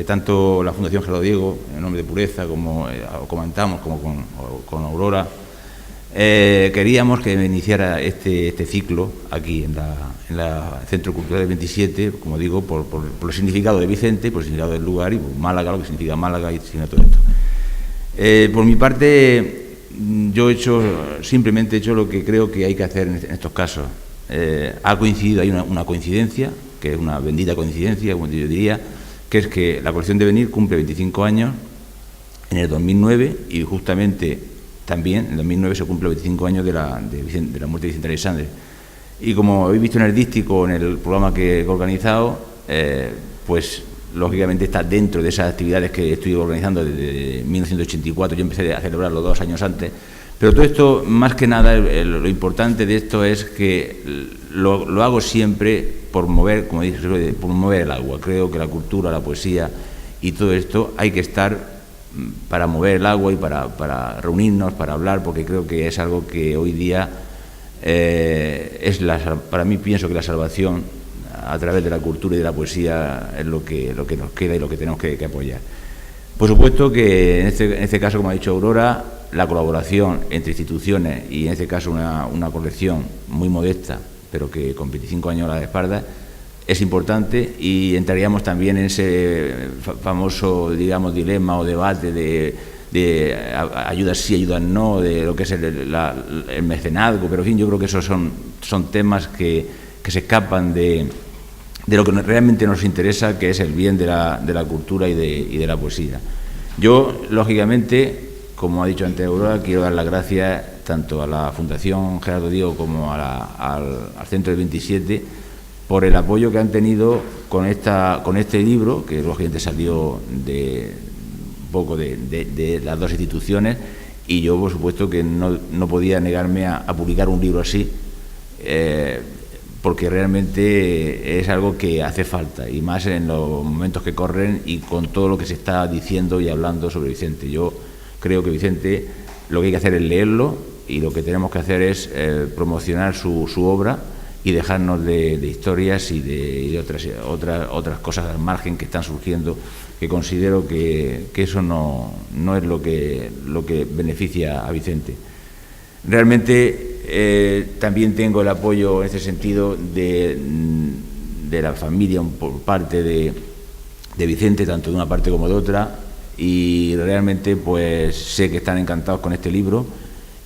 Tanto la Fundación Gerardo Diego, en nombre de Pureza, como comentamos, como con Aurora, queríamos que iniciara este ciclo aquí en la Centro Cultural del 27, como digo, por el significado de Vicente, por el significado del lugar y por Málaga, lo que significa Málaga y significa todo esto. Por mi parte, yo simplemente he hecho lo que creo que hay que hacer en estos casos. Ha coincidido, hay una coincidencia, que es una bendita coincidencia, como yo diría, que es que la colección Devenir cumple 25 años en el 2009 y justamente también en el 2009 se cumple 25 años de la muerte de Vicente Aleixandre. Y como habéis visto en el dístico, en el programa que he organizado, pues lógicamente está dentro de esas actividades que estoy organizando desde 1984. Yo empecé a celebrarlo 2 años antes. Pero todo esto, más que nada, lo importante de esto es que lo hago siempre por mover, como dice, por mover el agua. Creo que la cultura, la poesía y todo esto hay que estar para mover el agua y para reunirnos, para hablar, porque creo que es algo que hoy día para mí pienso que la salvación a través de la cultura y de la poesía es lo que nos queda y lo que tenemos que apoyar. Por supuesto que en este caso, como ha dicho Aurora, la colaboración entre instituciones y en este caso una colección muy modesta, pero que con 25 años a la espalda, es importante, y entraríamos también en ese famoso, digamos, dilema o debate de ayudas sí, ayudas no, de lo que es el mecenazgo, pero en fin, yo creo que esos son temas que se escapan de lo que realmente nos interesa, que es el bien de la cultura y de la poesía. Yo, lógicamente, como ha dicho antes Aurora, quiero dar las gracias tanto a la Fundación Gerardo Diego como al Centro del 27 por el apoyo que han tenido con este libro, que lógicamente salió de las dos instituciones, y yo, por supuesto, que no podía negarme a publicar un libro así, porque realmente es algo que hace falta, y más en los momentos que corren y con todo lo que se está diciendo y hablando sobre Vicente. Yo creo que Vicente, lo que hay que hacer es leerlo, y lo que tenemos que hacer es promocionar su obra y dejarnos de historias y de otras cosas al margen que están surgiendo, que considero que eso no es lo que beneficia a Vicente. Realmente también tengo el apoyo en ese sentido de la familia por parte de Vicente, tanto de una parte como de otra, y realmente pues sé que están encantados con este libro,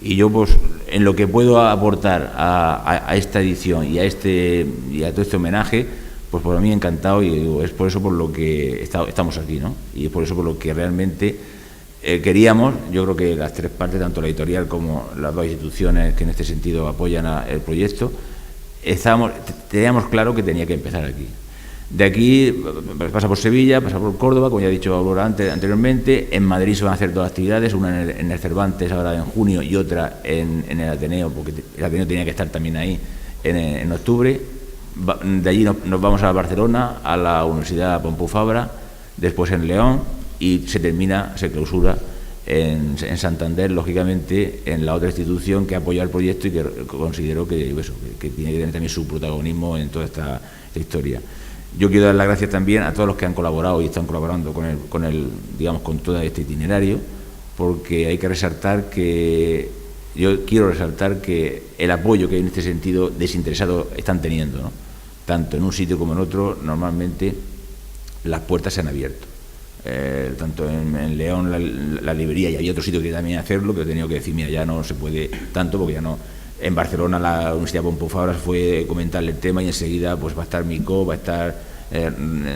y yo pues en lo que puedo aportar a esta edición y a todo este homenaje, pues por mí encantado, y es por eso por lo que estamos aquí, ¿no? Y es por eso por lo que realmente queríamos. Yo creo que las tres partes, tanto la editorial como las dos instituciones que en este sentido apoyan el proyecto, teníamos claro que tenía que empezar aquí. De aquí pasa por Sevilla, pasa por Córdoba, como ya he dicho Aurora anteriormente. En Madrid se van a hacer 2 actividades, una en el Cervantes ahora en junio y otra en el Ateneo, porque el Ateneo tenía que estar también ahí en octubre. De allí nos vamos a Barcelona, a la Universidad Pompeu Fabra, después en León, y se clausura en Santander, lógicamente, en la otra institución que apoya el proyecto y que considero que tiene que tener también su protagonismo en toda esta historia. Yo quiero dar las gracias también a todos los que han colaborado y están colaborando con todo este itinerario, porque hay que resaltar yo quiero resaltar que el apoyo que en este sentido desinteresado están teniendo, ¿no? Tanto en un sitio como en otro, normalmente las puertas se han abierto. Tanto en León la librería, y hay otro sitio que también hacerlo, pero he tenido que decir, mira, ya no se puede tanto, porque ya no. En Barcelona la Universidad Pompeu Fabra fue comentarle el tema, y enseguida pues va a estar Micó, va a estar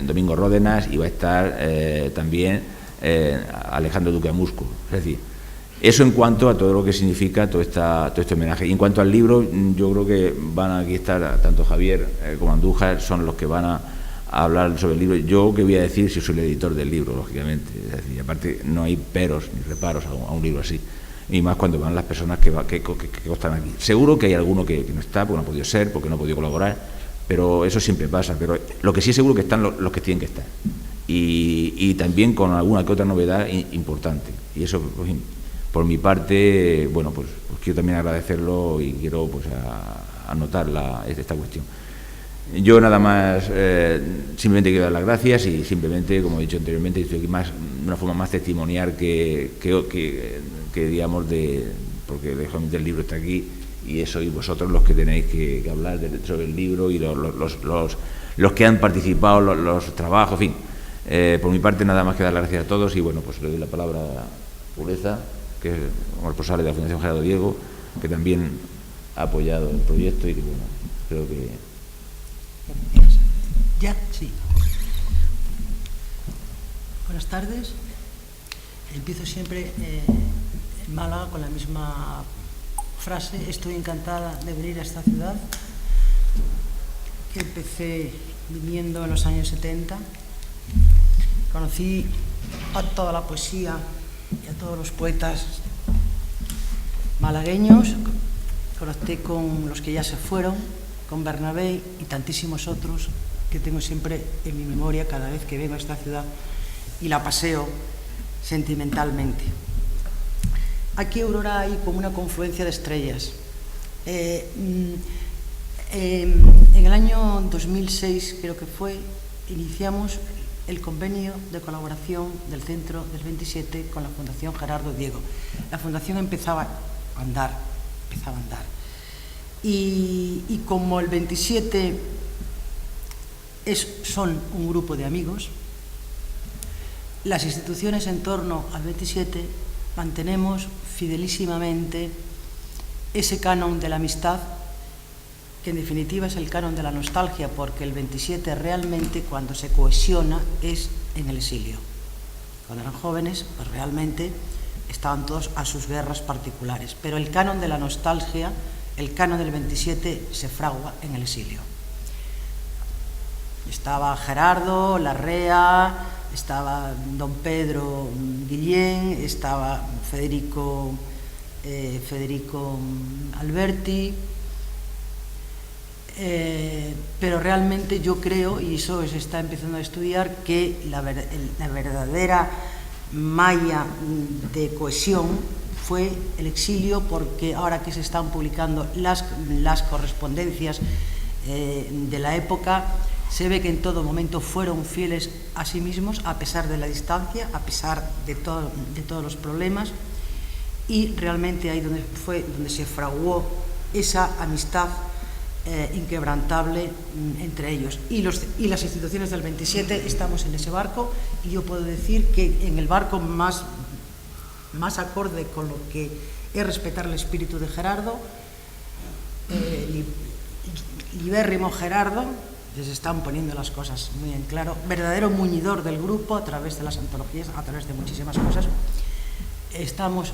Domingo Ródenas, y va a estar también Alejandro Duque Amusco. Es decir, eso en cuanto a todo lo que significa todo este homenaje. Y en cuanto al libro, yo creo que van a aquí estar tanto Javier como Andújar, son los que van a hablar sobre el libro. Yo, ¿qué voy a decir si soy el editor del libro, lógicamente? Es decir, aparte no hay peros ni reparos a un libro así, y más cuando van las personas que están aquí. Seguro que hay alguno que no está, porque no ha podido ser, porque no ha podido colaborar, pero eso siempre pasa. Pero lo que sí es seguro que están los que tienen que estar, y también con alguna que otra novedad importante. Y eso, por mi parte, bueno, pues quiero también agradecerlo, y quiero pues anotar esta cuestión. Yo nada más, simplemente quiero dar las gracias y simplemente, como he dicho anteriormente, estoy aquí más, de una forma más testimonial que digamos, porque lógicamente el libro está aquí y sois vosotros los que tenéis que hablar sobre el libro y los que han participado, los trabajos, en fin. Por mi parte, nada más que dar las gracias a todos y bueno, pues le doy la palabra a Pureza, que es responsable de la Fundación Gerardo Diego, que también ha apoyado el proyecto y que bueno, creo que... ¿Ya? Sí. Buenas tardes. Empiezo siempre en Málaga con la misma frase. Estoy encantada de venir a esta ciudad, que empecé viniendo en los años 70. Conocí a toda la poesía y a todos los poetas malagueños. Conecté con los que ya se fueron, con Bernabé y tantísimos otros que tengo siempre en mi memoria cada vez que vengo a esta ciudad y la paseo sentimentalmente. Aquí Aurora hay como una confluencia de estrellas. En el año 2006, creo que fue, iniciamos el convenio de colaboración del Centro del 27 con la Fundación Gerardo Diego. La fundación empezaba a andar. Y como el 27 son un grupo de amigos, las instituciones en torno al 27 mantenemos fidelísimamente ese canon de la amistad, que en definitiva es el canon de la nostalgia, porque el 27 realmente cuando se cohesiona es en el exilio. Cuando eran jóvenes, pues realmente estaban todos a sus guerras particulares, pero el canon de la nostalgia, el canon del 27 se fragua en el exilio. Estaba Gerardo, Larrea, estaba don Pedro Guillén, estaba Federico Alberti, pero realmente yo creo, y eso se está empezando a estudiar, que la verdadera malla de cohesión fue el exilio, porque ahora que se están publicando las correspondencias de la época, se ve que en todo momento fueron fieles a sí mismos, a pesar de la distancia, a pesar de todos los problemas, y realmente ahí donde se fraguó esa amistad inquebrantable entre ellos. Y las instituciones del 27 estamos en ese barco, y yo puedo decir que en el barco más acorde con lo que es respetar el espíritu de Gerardo, libérrimo Gerardo, les están poniendo las cosas muy en claro, verdadero muñidor del grupo a través de las antologías, a través de muchísimas cosas. Estamos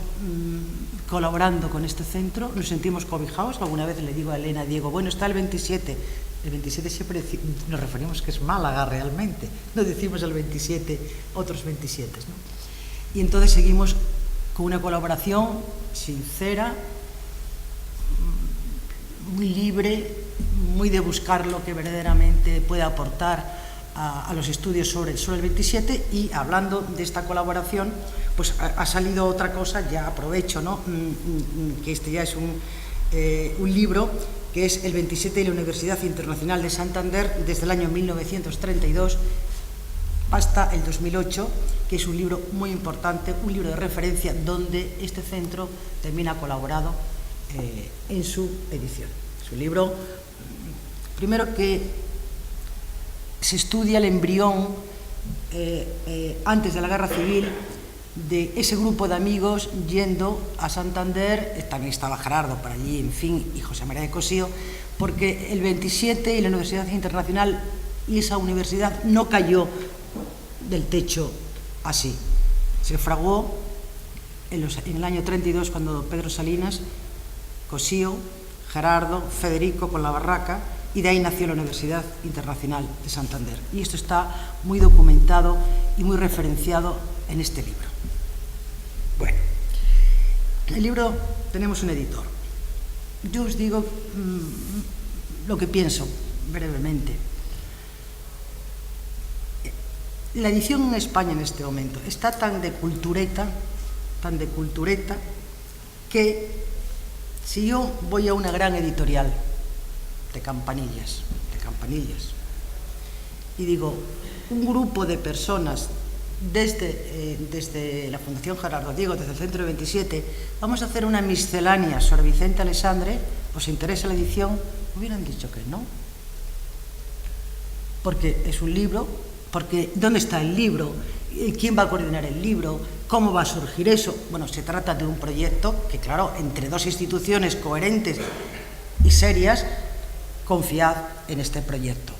colaborando con este centro, nos sentimos cobijados. Alguna vez le digo a Elena, Diego, bueno, está el 27. El 27 siempre nos referimos que es Málaga realmente, no decimos el 27, otros 27, ¿no? Y entonces seguimos con una colaboración sincera, muy libre, muy de buscar lo que verdaderamente puede aportar a los estudios sobre el 27. Y hablando de esta colaboración, pues ha salido otra cosa, ya aprovecho, ¿no? Que este ya es un libro, que es el 27 y la Universidad Internacional de Santander desde el año 1932 hasta el 2008, que es un libro muy importante, un libro de referencia donde este centro también ha colaborado en su edición. Es un libro, primero, que se estudia el embrión antes de la Guerra Civil de ese grupo de amigos yendo a Santander. También estaba Gerardo por allí, en fin, y José María de Cosío, porque el 27 y la Universidad Internacional y esa universidad no cayó del techo así. Se fraguó en el año 32, cuando Pedro Salinas, Cosío, Gerardo, Federico con la barraca, y de ahí nació la Universidad Internacional de Santander. Y esto está muy documentado y muy referenciado en este libro. Bueno, en el libro tenemos un editor. Yo os digo lo que pienso brevemente. La edición en España en este momento está tan de cultureta, que si yo voy a una gran editorial de Campanillas, Campanillas. Y digo, un grupo de personas desde la Fundación Gerardo Diego, desde el Centro 27, vamos a hacer una miscelánea sobre Vicente Aleixandre, ¿os interesa la edición? Hubieran dicho que no. Porque es un libro, porque ¿dónde está el libro? ¿Quién va a coordinar el libro? ¿Cómo va a surgir eso? Bueno, se trata de un proyecto que, claro, entre dos instituciones coherentes y serias, confiad en este proyecto.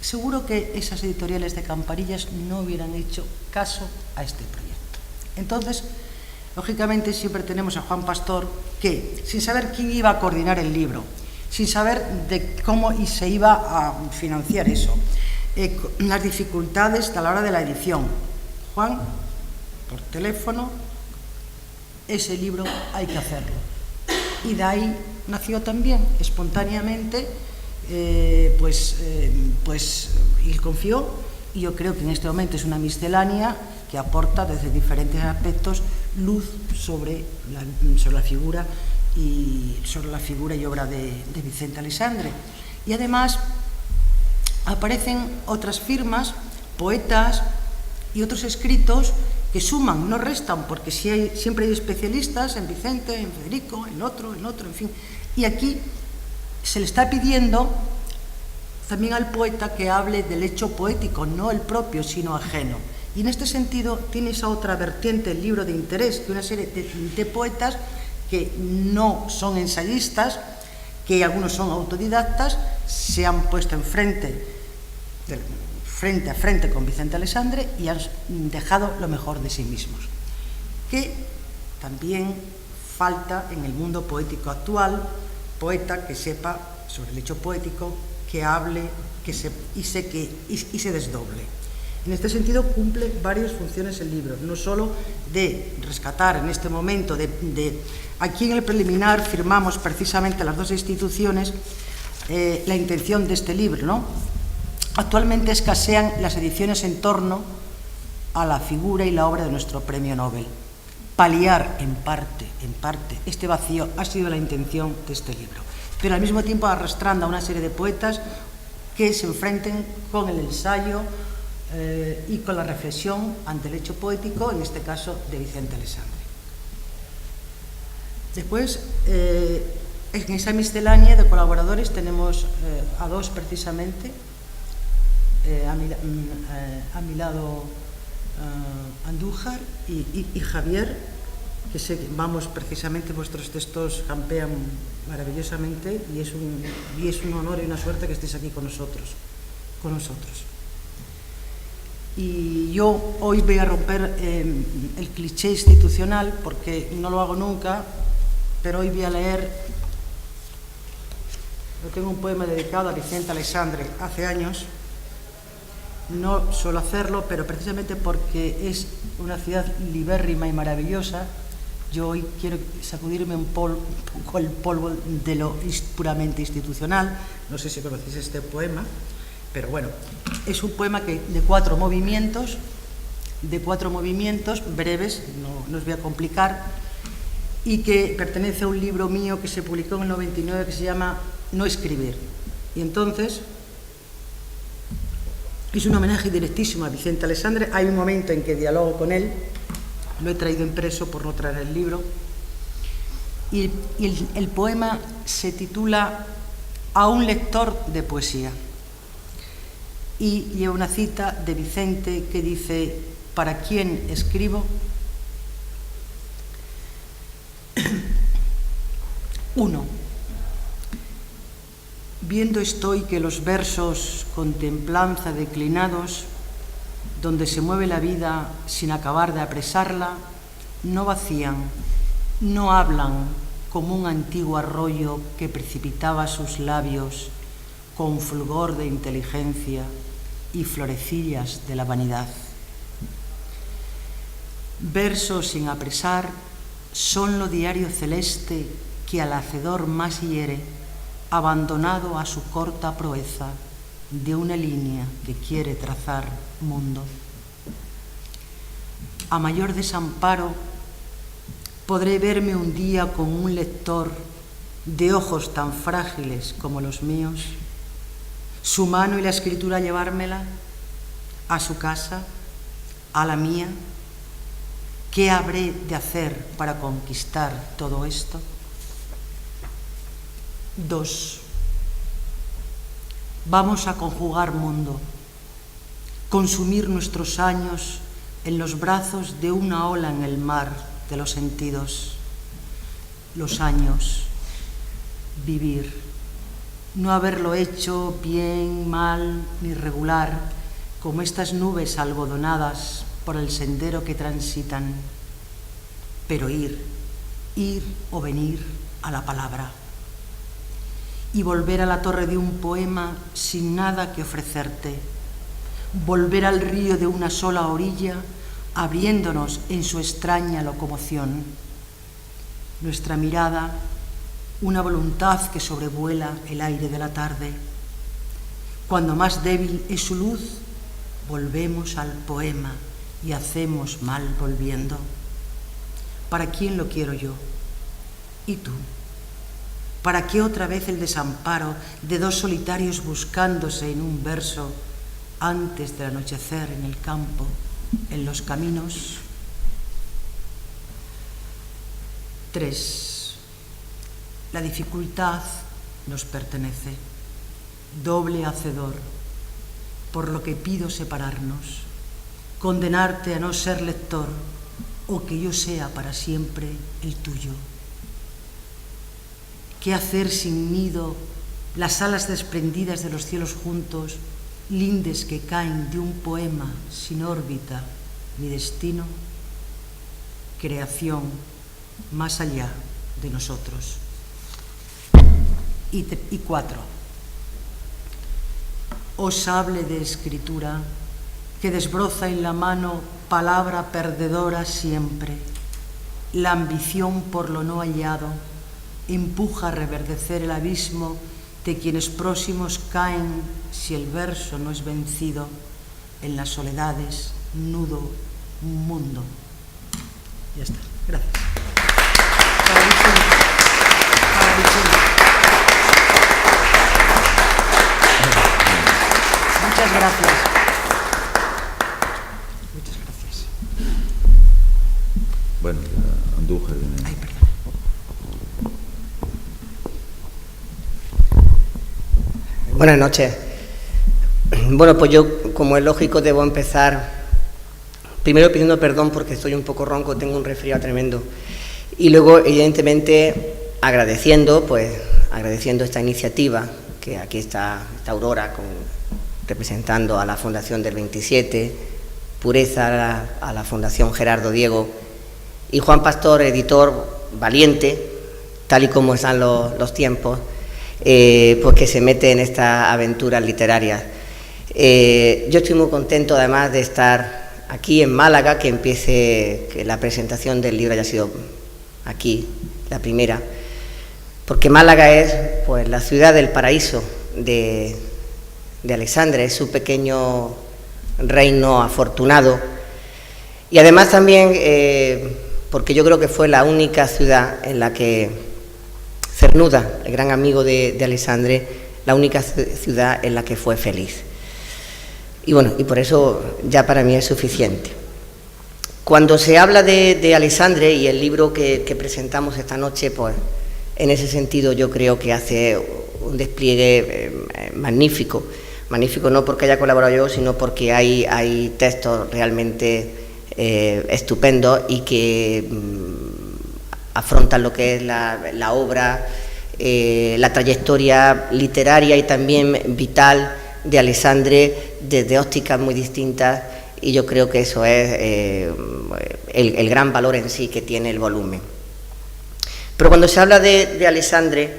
Seguro que esas editoriales de Campanillas no hubieran hecho caso a este proyecto. Entonces, lógicamente, siempre tenemos a Juan Pastor que, sin saber quién iba a coordinar el libro, sin saber de cómo se iba a financiar eso, las dificultades a la hora de la edición. Juan, por teléfono, ese libro hay que hacerlo. Y de ahí nació también, espontáneamente, y confió, y yo creo que en este momento es una miscelánea que aporta desde diferentes aspectos luz sobre la figura y obra de Vicente Aleixandre. Y además aparecen otras firmas, poetas y otros escritos que suman, no restan, porque siempre hay especialistas en Vicente, en Federico, en otro, en fin. Y aquí se le está pidiendo también al poeta que hable del hecho poético, no el propio, sino ajeno. Y en este sentido tiene esa otra vertiente, el libro de interés, que una serie de poetas que no son ensayistas, que algunos son autodidactas, se han puesto frente a frente con Vicente Aleixandre y han dejado lo mejor de sí mismos. Que también falta en el mundo poético actual, poeta que sepa sobre el hecho poético, que hable y se desdoble. En este sentido cumple varias funciones el libro, no solo de rescatar en este momento, aquí en el preliminar firmamos precisamente las dos instituciones la intención de este libro, ¿no? Actualmente escasean las ediciones en torno a la figura y la obra de nuestro premio Nobel. Paliar en parte este vacío ha sido la intención de este libro, pero al mismo tiempo arrastrando a una serie de poetas que se enfrenten con el ensayo y con la reflexión ante el hecho poético, en este caso de Vicente Aleixandre. Después, en esa miscelánea de colaboradores tenemos a dos precisamente, a mi lado Andújar y Javier, que sé que precisamente vuestros textos campean maravillosamente y es un honor y una suerte que estéis aquí con nosotros. Y yo hoy voy a romper el cliché institucional, porque no lo hago nunca, pero hoy voy a leer, yo tengo un poema dedicado a Vicente Aleixandre hace años. No suelo hacerlo, pero precisamente porque es una ciudad libérrima y maravillosa, yo hoy quiero sacudirme un poco el polvo de lo puramente institucional. No sé si conocéis este poema, pero bueno, es un poema de cuatro movimientos breves, no os voy a complicar, y que pertenece a un libro mío que se publicó en el 99 que se llama No escribir. Y entonces es un homenaje directísimo a Vicente Aleixandre. Hay un momento en que dialogo con él, lo he traído impreso por no traer el libro, y el poema se titula A un lector de poesía, y lleva una cita de Vicente que dice: ¿para quién escribo? 1. Viendo estoy que los versos con templanza declinados, donde se mueve la vida sin acabar de apresarla, no vacían, no hablan como un antiguo arroyo que precipitaba sus labios con fulgor de inteligencia y florecillas de la vanidad. Versos sin apresar son lo diario celeste que al hacedor más hiere, abandonado a su corta proeza de una línea que quiere trazar mundo. A mayor desamparo podré verme un día con un lector de ojos tan frágiles como los míos, su mano y la escritura llevármela a su casa, a la mía. ¿Qué habré de hacer para conquistar todo esto? 2. Vamos a conjugar mundo, consumir nuestros años en los brazos de una ola en el mar de los sentidos. Los años, vivir, no haberlo hecho bien, mal ni regular, como estas nubes algodonadas por el sendero que transitan, pero ir o venir a la palabra. Y volver a la torre de un poema sin nada que ofrecerte, volver al río de una sola orilla, abriéndonos en su extraña locomoción. Nuestra mirada, una voluntad que sobrevuela el aire de la tarde. Cuando más débil es su luz, volvemos al poema y hacemos mal volviendo. ¿Para quién lo quiero yo? ¿Y tú? ¿Para qué otra vez el desamparo de dos solitarios buscándose en un verso antes del anochecer en el campo, en los caminos? 3. La dificultad nos pertenece, doble hacedor, por lo que pido separarnos, condenarte a no ser lector o que yo sea para siempre el tuyo. ¿Qué hacer sin nido, las alas desprendidas de los cielos juntos, lindes que caen de un poema sin órbita ni destino? Creación más allá de nosotros. Y 4. Oh sable de escritura que desbroza en la mano palabra perdedora siempre. La ambición por lo no hallado empuja a reverdecer el abismo de quienes próximos caen si el verso no es vencido en las soledades, nudo, mundo. Ya está. Gracias. Muchas gracias. Muchas gracias. Bueno, Andújar. Ay, perdón. Buenas noches. Bueno, pues yo, como es lógico, debo empezar primero pidiendo perdón porque estoy un poco ronco, tengo un resfriado tremendo. Y luego, evidentemente, agradeciendo esta iniciativa, que aquí está Aurora representando a la Fundación del 27, Pureza a la Fundación Gerardo Diego, y Juan Pastor, editor valiente, tal y como están los tiempos, pues que se mete en esta aventura literaria. Yo estoy muy contento además de estar aquí en Málaga, que la presentación del libro haya sido aquí, la primera, porque Málaga es pues la ciudad del paraíso de Alexandre, es su pequeño reino afortunado, y además también porque yo creo que fue la única ciudad en la que Cernuda, el gran amigo de Alexandre, la única ciudad en la que fue feliz. Y bueno, y por eso ya para mí es suficiente. Cuando se habla de Alexandre y el libro que presentamos esta noche, pues en ese sentido yo creo que hace un despliegue magnífico. Magnífico no porque haya colaborado yo, sino porque hay textos realmente estupendos y que afrontan lo que es la obra, la trayectoria literaria y también vital de Alexandre desde ópticas muy distintas, y yo creo que eso es el gran valor en sí que tiene el volumen. Pero cuando se habla de Alexandre,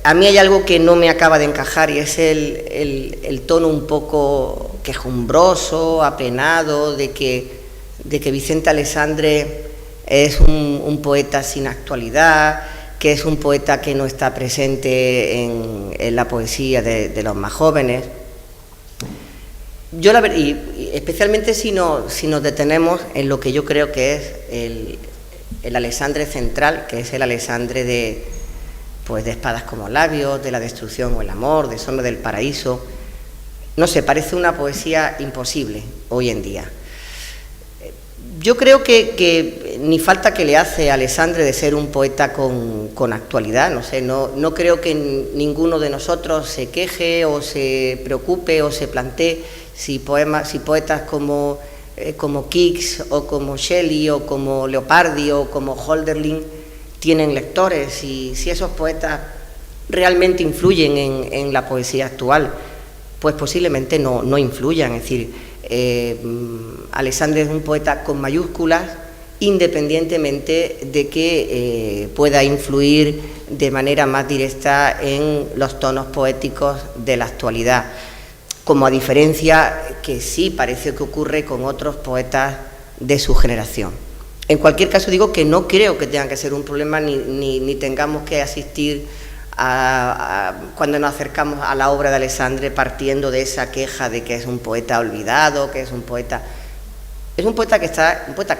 a mí hay algo que no me acaba de encajar, y es el tono un poco quejumbroso, apenado, de que Vicente Alexandre es un poeta sin actualidad, que es un poeta que no está presente en la poesía de los más jóvenes. Y especialmente si nos detenemos en lo que yo creo que es el Alexandre central, que es el Alexandre pues de Espadas como labios, de La destrucción o el amor, de Sombra del paraíso. No sé, parece una poesía imposible hoy en día. Yo creo que ni falta que le hace a Alexandre de ser un poeta con actualidad, no sé, no creo que ninguno de nosotros se queje o se preocupe o se plantee si poetas como Keats o como Shelley o como Leopardi o como Hölderlin tienen lectores y si esos poetas realmente influyen en la poesía actual, pues posiblemente no influyan, es decir, Alexandre es un poeta con mayúsculas, independientemente de que pueda influir de manera más directa en los tonos poéticos de la actualidad, como a diferencia que sí parece que ocurre con otros poetas de su generación. En cualquier caso digo que no creo que tenga que ser un problema ni tengamos que asistir cuando nos acercamos a la obra de Alexandre partiendo de esa queja de que es un poeta olvidado, que es un poeta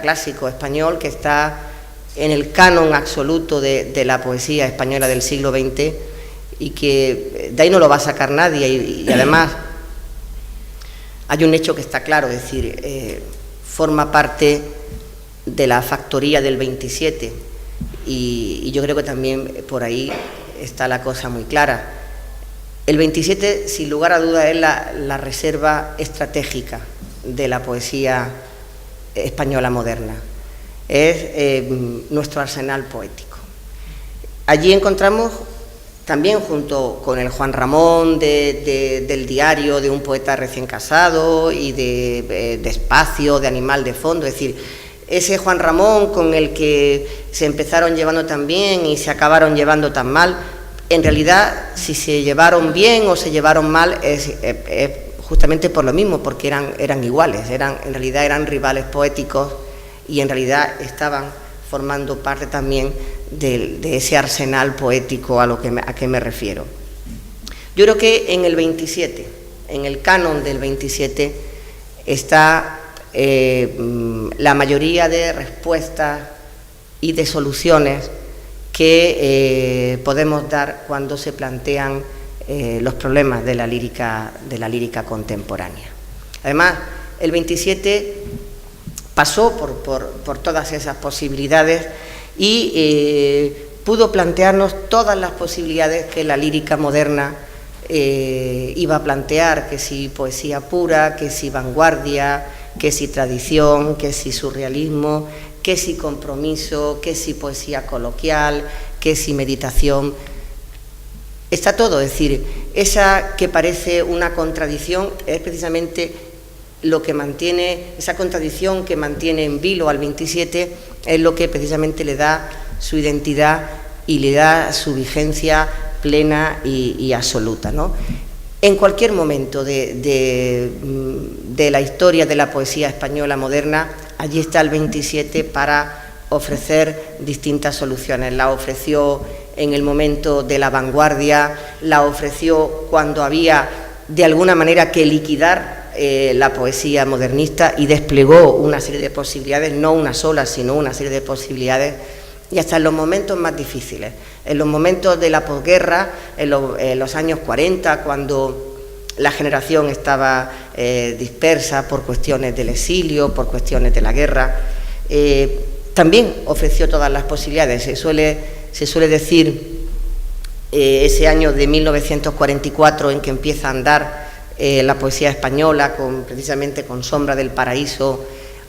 clásico español que está en el canon absoluto de la poesía española del siglo XX y que de ahí no lo va a sacar nadie y además hay un hecho que está claro, es decir, forma parte de la factoría del 27 y yo creo que también por ahí está la cosa muy clara. El 27, sin lugar a dudas, es la reserva estratégica de la poesía española moderna. Es nuestro arsenal poético. Allí encontramos también, junto con el Juan Ramón del diario de un poeta recién casado y de Espacio, de Animal de fondo, es decir, ese Juan Ramón con el que se empezaron llevando tan bien y se acabaron llevando tan mal, en realidad si se llevaron bien o se llevaron mal es justamente por lo mismo, porque eran iguales, en realidad eran rivales poéticos y en realidad estaban formando parte también de ese arsenal poético a que me refiero. Yo creo que en el 27, en el canon del 27, está la mayoría de respuestas y de soluciones que podemos dar cuando se plantean los problemas de la lírica contemporánea. Además, el 27 pasó por todas esas posibilidades y pudo plantearnos todas las posibilidades que la lírica moderna iba a plantear, que si poesía pura, que si vanguardia, que si tradición, que si surrealismo, que si compromiso, que si poesía coloquial, que si meditación. Está todo, es decir, esa que parece una contradicción es precisamente lo que mantiene, esa contradicción que mantiene en vilo al 27 es lo que precisamente le da su identidad y le da su vigencia plena y absoluta, ¿no? En cualquier momento de la historia de la poesía española moderna, allí está el 27 para ofrecer distintas soluciones. La ofreció en el momento de la vanguardia, la ofreció cuando había de alguna manera que liquidar la poesía modernista y desplegó una serie de posibilidades, no una sola, sino una serie de posibilidades, y hasta en los momentos más difíciles, en los momentos de la posguerra, en los años 40, cuando la generación estaba dispersa por cuestiones del exilio, por cuestiones de la guerra, también ofreció todas las posibilidades. Se suele decir ese año de 1944 en que empieza a andar la poesía española, precisamente con Sombra del paraíso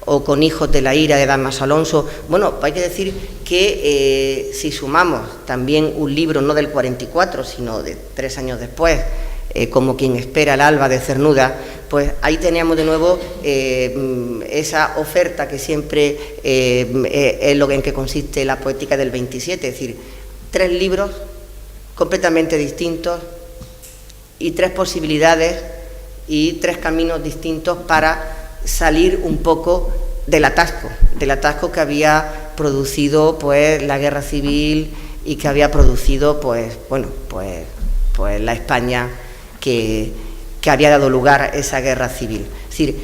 o con Hijos de la ira de Dámaso Alonso. Bueno, hay que decir que si sumamos también un libro no del 44, sino de 3 años después, como Quien espera el alba de Cernuda, pues ahí teníamos de nuevo esa oferta que siempre es lo en que consiste la poética del 27, es decir, 3 libros completamente distintos y 3 posibilidades y 3 caminos distintos para salir un poco del atasco que había producido pues la guerra civil y que había producido pues la España que había dado lugar a esa guerra civil. Es decir,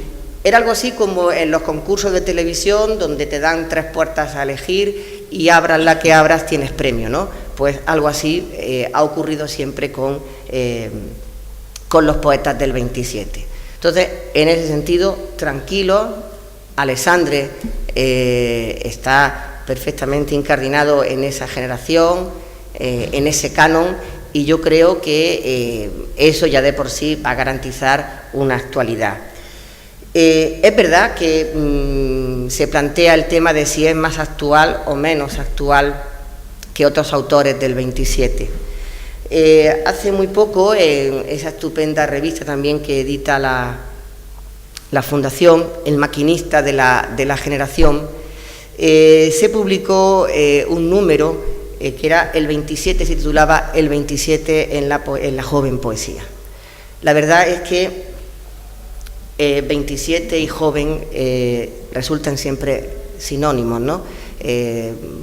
era algo así como en los concursos de televisión donde te dan 3 puertas a elegir y abras la que abras tienes premio, ¿no? pues algo así ha ocurrido siempre con los poetas del 27. Entonces, en ese sentido, tranquilo, Alexandre está perfectamente incardinado en esa generación, en ese canon, y yo creo que eso ya de por sí va a garantizar una actualidad. Es verdad que se plantea el tema de si es más actual o menos actual que otros autores del 27. Hace muy poco, en esa estupenda revista también que edita la Fundación, El Maquinista de la Generación, se publicó un número que era el 27, se titulaba El 27 en la joven poesía. La verdad es que 27 y joven resultan siempre sinónimos, ¿no?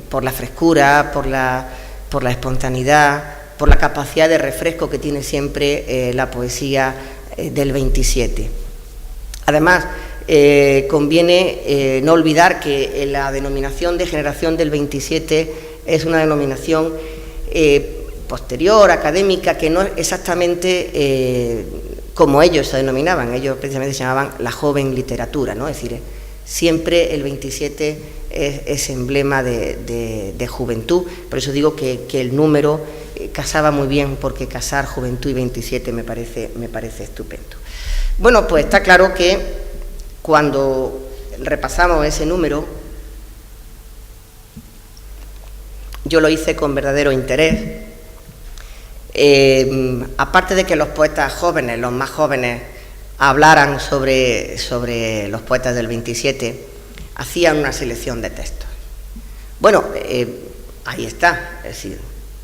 Por la frescura, por la espontaneidad, por la capacidad de refresco que tiene siempre la poesía del 27. Además, conviene no olvidar que la denominación de generación del 27 es una denominación posterior, académica, que no es exactamente como ellos se denominaban. Ellos precisamente se llamaban la joven literatura, ¿no? Es decir, siempre el 27 es emblema de juventud. Por eso digo que el número casaba muy bien, porque casar juventud y 27 me parece estupendo. Bueno, pues está claro que cuando repasamos ese número, yo lo hice con verdadero interés. Aparte de que los poetas jóvenes, los más jóvenes, hablaran sobre los poetas del 27, hacían una selección de textos. Bueno, ahí está, es decir,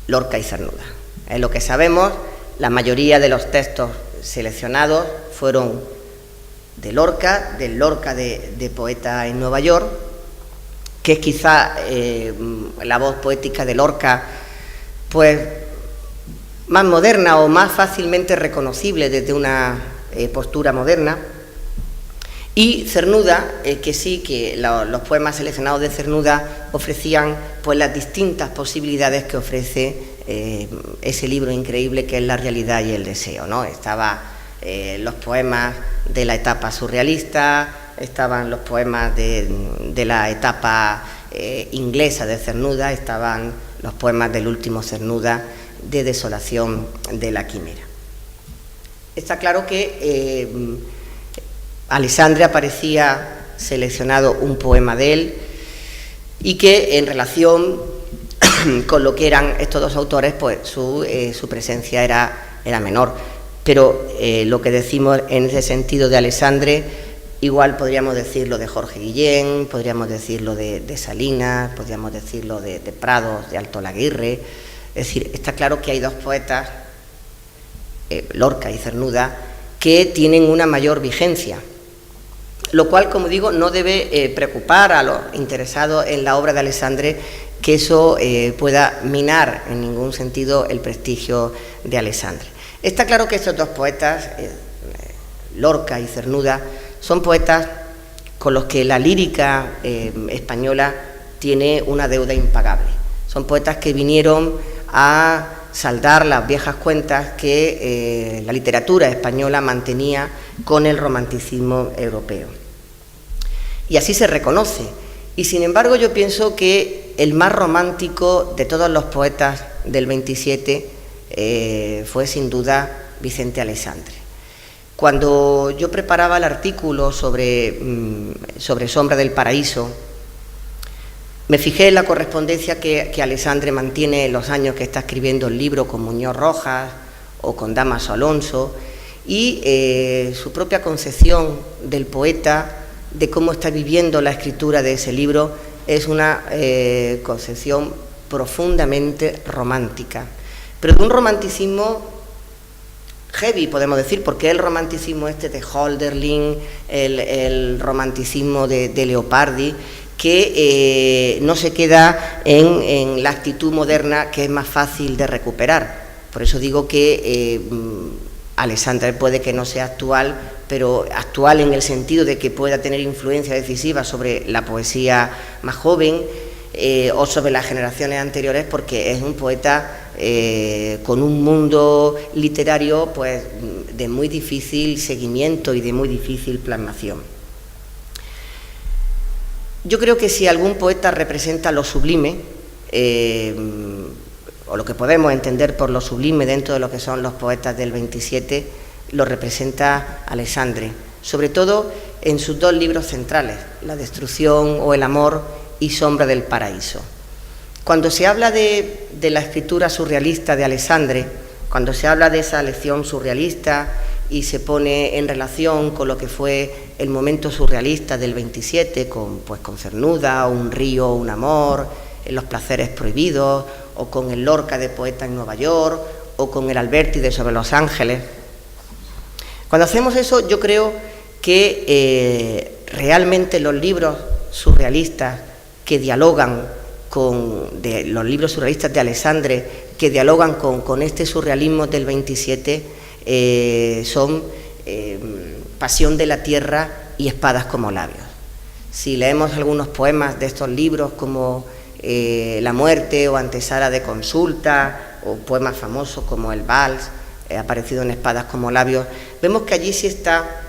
Lorca y Cernuda. Es lo que sabemos. La mayoría de los textos seleccionados fueron de Lorca, del Lorca de Poeta en Nueva York, que es quizá la voz poética de Lorca, pues más moderna o más fácilmente reconocible desde una postura moderna. Y Cernuda, que sí, que los poemas seleccionados de Cernuda ofrecían pues las distintas posibilidades que ofrece ese libro increíble que es La realidad y el deseo, ¿no? Estaban los poemas de la etapa surrealista, estaban los poemas de la etapa inglesa de Cernuda, estaban los poemas del último Cernuda, de Desolación de la Quimera. Está claro que Alexandre aparecía seleccionado un poema de él, y que en relación con lo que eran estos dos autores, pues su presencia era menor. Pero lo que decimos en ese sentido de Alexandre, igual podríamos decirlo de Jorge Guillén, podríamos decirlo de Salinas, podríamos decirlo de Prados, de Alto Laguirre. Es decir, está claro que hay dos poetas, Lorca y Cernuda, que tienen una mayor vigencia, lo cual, como digo, no debe preocupar a los interesados en la obra de Alexandre que eso pueda minar en ningún sentido el prestigio de Alexandre. Está claro que estos dos poetas, Lorca y Cernuda, son poetas con los que la lírica española tiene una deuda impagable. Son poetas que vinieron a saldar las viejas cuentas que la literatura española mantenía con el romanticismo europeo. Y así se reconoce. Y sin embargo yo pienso que el más romántico de todos los poetas del 27 fue sin duda Vicente Alexandre. Cuando yo preparaba el artículo sobre Sombra del Paraíso, me fijé en la correspondencia que Alexandre mantiene en los años que está escribiendo el libro con Muñoz Rojas o con Dámaso Alonso, y su propia concepción del poeta, de cómo está viviendo la escritura de ese libro, es una concepción profundamente romántica, pero de un romanticismo heavy, podemos decir, porque el romanticismo de Hölderlin, el romanticismo de Leopardi, que no se queda en la actitud moderna, que es más fácil de recuperar. Por eso digo que Alexandre puede que no sea actual, pero actual en el sentido de que pueda tener influencia decisiva sobre la poesía más joven, o sobre las generaciones anteriores, porque es un poeta con un mundo literario pues de muy difícil seguimiento y de muy difícil plasmación. Yo creo que si algún poeta representa lo sublime, o lo que podemos entender por lo sublime dentro de lo que son los poetas del 27, lo representa Alexandre, sobre todo en sus dos libros centrales, La destrucción o el amor y Sombra del paraíso. Cuando se habla de la escritura surrealista de Alexandre, cuando se habla de esa lección surrealista y se pone en relación con lo que fue el momento surrealista del 27, con Cernuda, Un río, un amor, Los placeres prohibidos, o con el Lorca de Poeta en Nueva York, o con el Alberti de Sobre los ángeles. Cuando hacemos eso, yo creo que realmente los libros surrealistas que dialogan los libros surrealistas de Alexandre, que dialogan con este surrealismo del 27, son Pasión de la tierra y Espadas como labios. Si leemos algunos poemas de estos libros como La muerte o Antesala de consulta, o poemas famosos como El vals, aparecido en Espadas como labios, vemos que allí sí está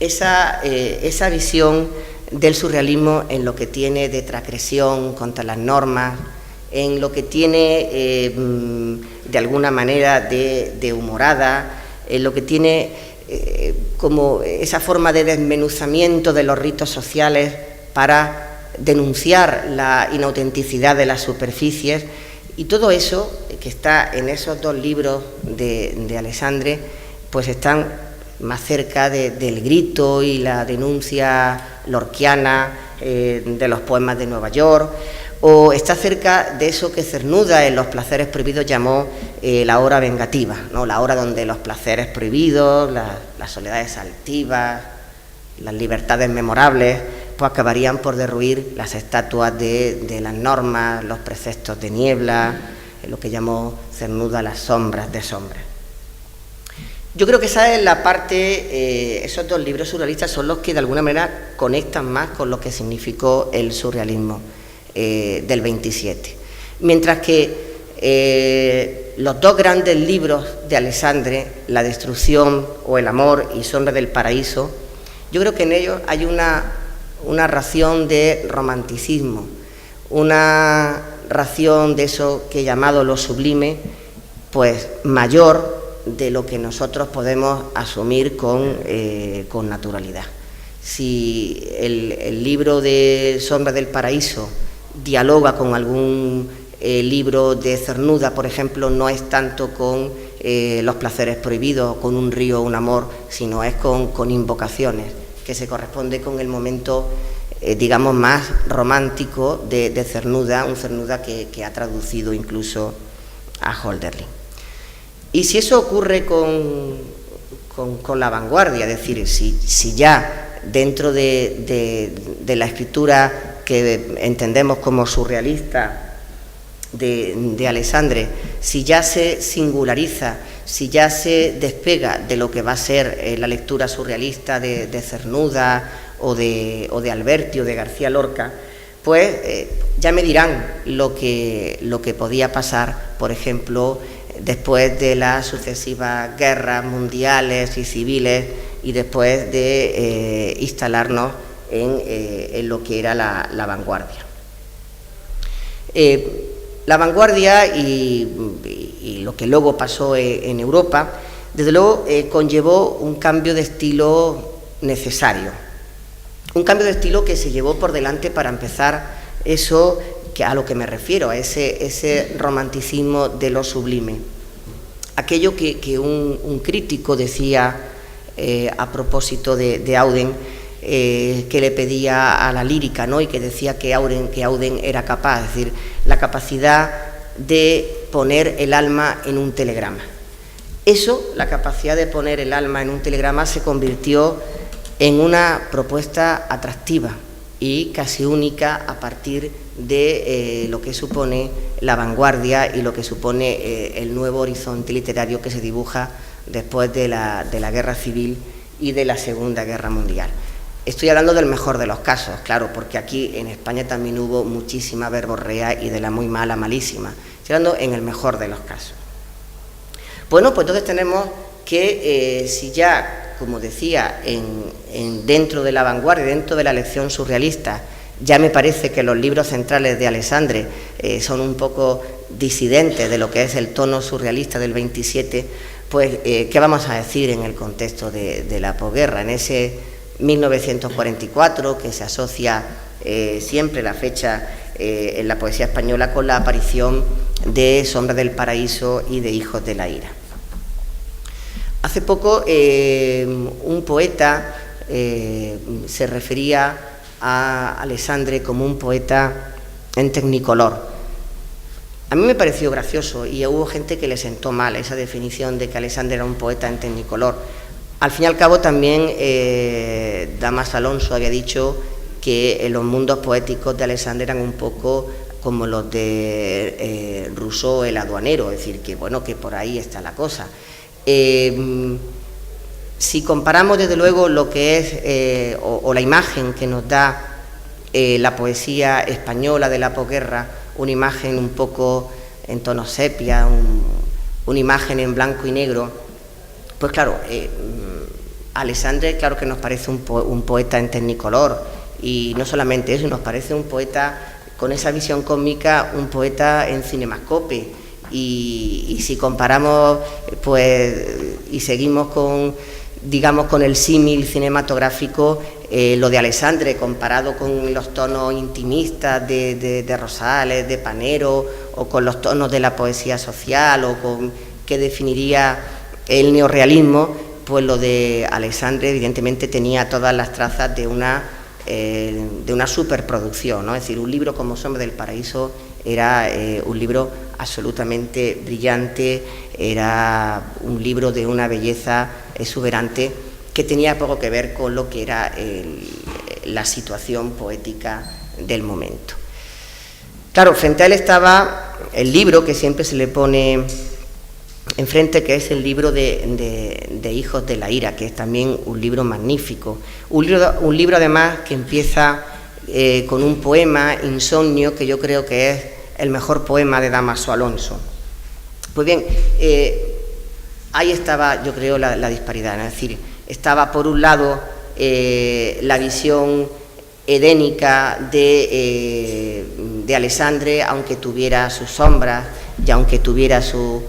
esa visión del surrealismo en lo que tiene de transgresión contra las normas, en lo que tiene de alguna manera de humorada, en lo que tiene como esa forma de desmenuzamiento de los ritos sociales para denunciar la inautenticidad de las superficies, y todo eso que está en esos dos libros de Alexandre, pues están más cerca del grito y la denuncia lorquiana de los poemas de Nueva York, o está cerca de eso que Cernuda en Los placeres prohibidos llamó la hora vengativa, ¿no? La hora donde los placeres prohibidos, las soledades altivas, las libertades memorables, pues acabarían por derruir las estatuas de las normas, los preceptos de niebla, lo que llamó Cernuda las sombras de sombras. Yo creo que esa es la parte, esos dos libros surrealistas son los que de alguna manera conectan más con lo que significó el surrealismo del 27. Mientras que los dos grandes libros de Alexandre, La destrucción o el amor y Sombra del paraíso, yo creo que en ellos hay una ración de romanticismo, una ración de eso que he llamado lo sublime, pues mayor de lo que nosotros podemos asumir con naturalidad. Si el libro de Sombra del paraíso dialoga con algún libro de Cernuda, por ejemplo, no es tanto con Los placeres prohibidos, con Un río, un amor, sino es con invocaciones, que se corresponde con el momento, digamos, más romántico de Cernuda, un Cernuda que ha traducido incluso a Hölderlin. Y si eso ocurre con la vanguardia, es decir, si ya dentro de la escritura que entendemos como surrealista de Alexandre, si ya se singulariza, si ya se despega de lo que va a ser la lectura surrealista de Cernuda o de Alberti o de García Lorca, pues ya me dirán lo que podía pasar, por ejemplo, después de las sucesivas guerras mundiales y civiles y después de instalarnos en lo que era la vanguardia. La vanguardia y lo que luego pasó en Europa, desde luego conllevó un cambio de estilo necesario, un cambio de estilo que se llevó por delante para empezar eso a lo que me refiero, a ese romanticismo de lo sublime. Aquello que un crítico decía a propósito de Auden, que le pedía a la lírica, ¿no? Y que decía que Auden era capaz, es decir, la capacidad de poner el alma en un telegrama. Eso, la capacidad de poner el alma en un telegrama, se convirtió en una propuesta atractiva y casi única a partir de lo que supone la vanguardia y lo que supone el nuevo horizonte literario que se dibuja después de la Guerra Civil y de la Segunda Guerra Mundial. Estoy hablando del mejor de los casos, claro, porque aquí en España también hubo muchísima verborrea y de la muy mala, malísima. Estoy hablando en el mejor de los casos. Bueno, pues entonces tenemos que si ya, como decía, dentro de la vanguardia, dentro de la lección surrealista, ya me parece que los libros centrales de Alessandre son un poco disidentes de lo que es el tono surrealista del 27, pues ¿qué vamos a decir en el contexto de la posguerra? En ese 1944, que se asocia siempre la fecha en la poesía española con la aparición de Sombra del Paraíso y de Hijos de la Ira. Hace poco un poeta se refería a Alessandre como un poeta en tecnicolor. A mí me pareció gracioso y hubo gente que le sentó mal esa definición de que Alessandre era un poeta en tecnicolor. Al fin y al cabo también Damas Alonso había dicho que los mundos poéticos de Alessandre eran un poco como los de Rousseau, el aduanero, es decir, que bueno, que por ahí está la cosa. Si comparamos desde luego lo que es o la imagen que nos da la poesía española de la posguerra, una imagen un poco en tono sepia, una imagen en blanco y negro, pues claro, Alessandre claro que nos parece un poeta en tecnicolor, y no solamente eso, nos parece un poeta con esa visión cósmica, un poeta en cinemascope, y si comparamos pues y seguimos con, digamos, con el símil cinematográfico, lo de Alessandre comparado con los tonos intimistas de Rosales, de Panero, o con los tonos de la poesía social, o con que definiría el neorrealismo, pues lo de Alessandre evidentemente tenía todas las trazas de una superproducción, ¿no? Es decir, un libro como Sombra del Paraíso era un libro absolutamente brillante, era un libro de una belleza exuberante que tenía poco que ver con lo que era la situación poética del momento. Claro, frente a él estaba el libro que siempre se le pone enfrente, que es el libro de Hijos de la Ira, que es también un libro magnífico, un libro además que empieza con un poema, Insomnio, que yo creo que es el mejor poema de Dámaso Alonso. Pues bien, ahí estaba, yo creo, la disparidad, ¿no? Es decir, estaba por un lado la visión edénica de Alessandre, aunque tuviera sus sombras y aunque tuviera sus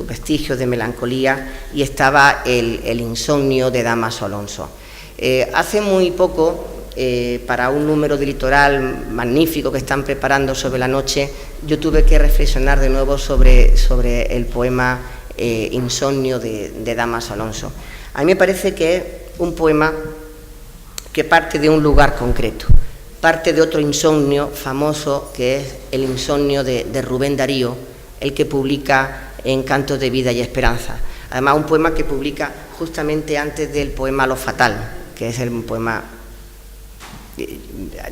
vestigios de melancolía, y estaba el insomnio de Dámaso Alonso. Hace muy poco, para un número de Litoral magnífico que están preparando sobre la noche, yo tuve que reflexionar de nuevo sobre el poema Insomnio de Dámaso Alonso. A mí me parece que es un poema que parte de un lugar concreto, parte de otro insomnio famoso, que es el insomnio de Rubén Darío, el que publica en Cantos de Vida y Esperanza. Además, un poema que publica justamente antes del poema Lo Fatal, que es un poema...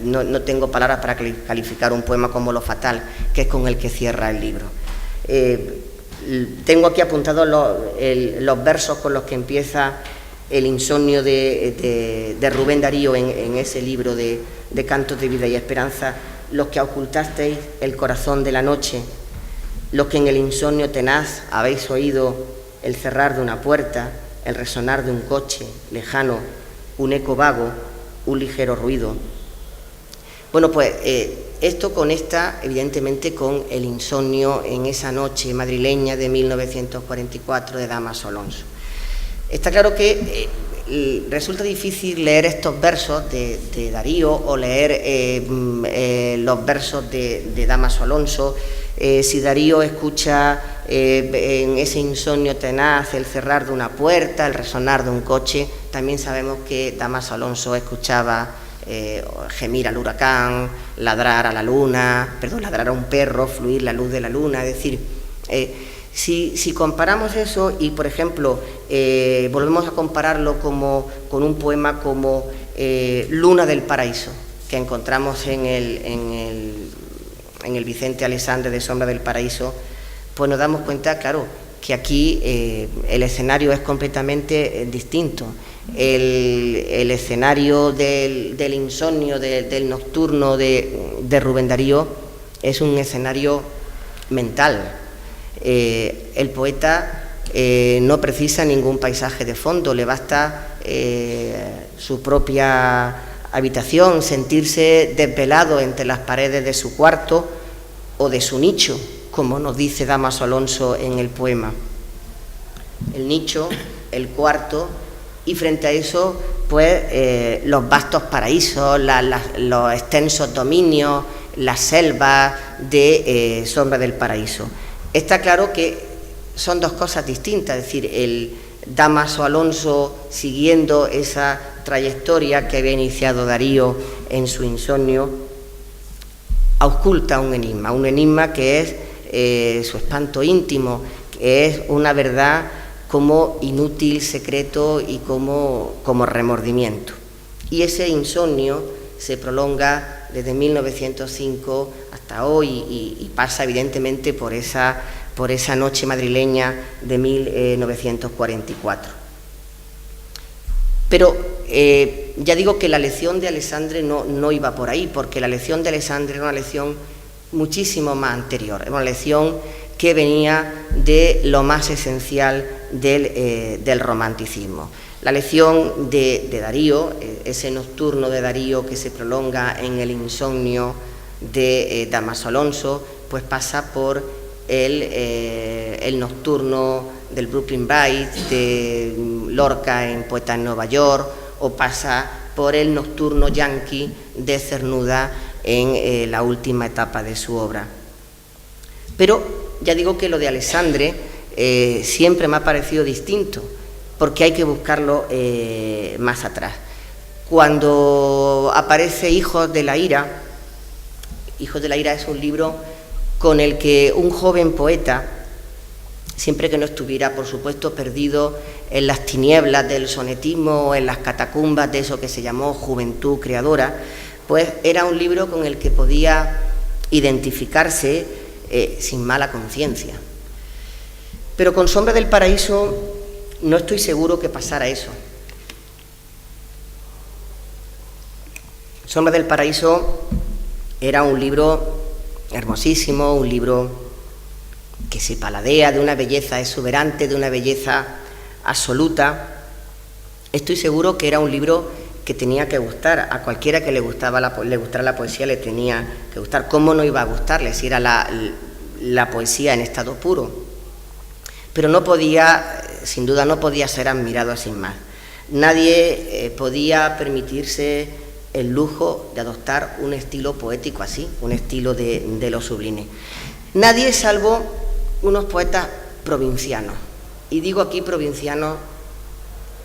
No tengo palabras para calificar un poema como Lo Fatal, que es con el que cierra el libro. Tengo aquí apuntados los versos con los que empieza el insomnio de Rubén Darío en ese libro de Cantos de Vida y Esperanza. Los que ocultasteis el corazón de la noche, los que en el insomnio tenaz habéis oído el cerrar de una puerta, el resonar de un coche lejano, un eco vago, un ligero ruido. Bueno, pues esto conecta evidentemente con el insomnio en esa noche madrileña de 1944 de Dámaso Alonso. Está claro que resulta difícil leer estos versos de Darío o leer los versos de Dámaso Alonso. Si Darío escucha en ese insomnio tenaz el cerrar de una puerta, el resonar de un coche, también sabemos que Dámaso Alonso escuchaba gemir al huracán, ladrar a la luna, ladrar a un perro, fluir la luz de la luna. Es decir, si comparamos eso y, por ejemplo, volvemos a compararlo con un poema como Luna del Paraíso, que encontramos en el Vicente Alessandre de Sombra del Paraíso, pues nos damos cuenta, claro, que aquí el escenario es completamente distinto. el escenario del insomnio, del nocturno de Rubén Darío es un escenario mental. El poeta no precisa ningún paisaje de fondo, le basta su propia habitación, sentirse desvelado entre las paredes de su cuarto o de su nicho, como nos dice Dámaso Alonso en el poema. El nicho, el cuarto, y frente a eso, pues los vastos paraísos, los extensos dominios, las selvas de Sombra del Paraíso. Está claro que son dos cosas distintas, es decir, el Dámaso Alonso, siguiendo esa trayectoria que había iniciado Darío en su insomnio, ausculta un enigma que es su espanto íntimo, que es una verdad como inútil, secreto y como remordimiento. Y ese insomnio se prolonga desde 1905 hasta hoy y pasa evidentemente por esa noche madrileña de 1944. Pero ya digo que la lección de Alessandre no iba por ahí, porque la lección de Alessandre era una lección muchísimo más anterior, era una lección que venía de lo más esencial del romanticismo. La lección de Darío, ese nocturno de Darío que se prolonga en el insomnio de Dámaso Alonso, pues pasa por el nocturno del Brooklyn Bridge, de Lorca en Poeta en Nueva York, o pasa por el nocturno yankee de Cernuda en la última etapa de su obra. Pero ya digo que lo de Alessandre siempre me ha parecido distinto, porque hay que buscarlo más atrás. Cuando aparece Hijos de la Ira es un libro con el que un joven poeta, siempre que no estuviera, por supuesto, perdido en las tinieblas del sonetismo o en las catacumbas de eso que se llamó juventud creadora, pues era un libro con el que podía identificarse sin mala conciencia. Pero con Sombra del Paraíso no estoy seguro que pasara eso. Sombra del Paraíso era un libro hermosísimo, un libro que se paladea de una belleza exuberante, de una belleza absoluta. Estoy seguro que era un libro que tenía que gustar a cualquiera que le gustara la poesía, le tenía que gustar. ¿Cómo no iba a gustarle si era la poesía en estado puro? Pero no podía, sin duda, no podía ser admirado sin más. Nadie podía permitirse el lujo de adoptar un estilo poético así, un estilo de lo sublime. Nadie, salvo unos poetas provincianos. Y digo aquí provincianos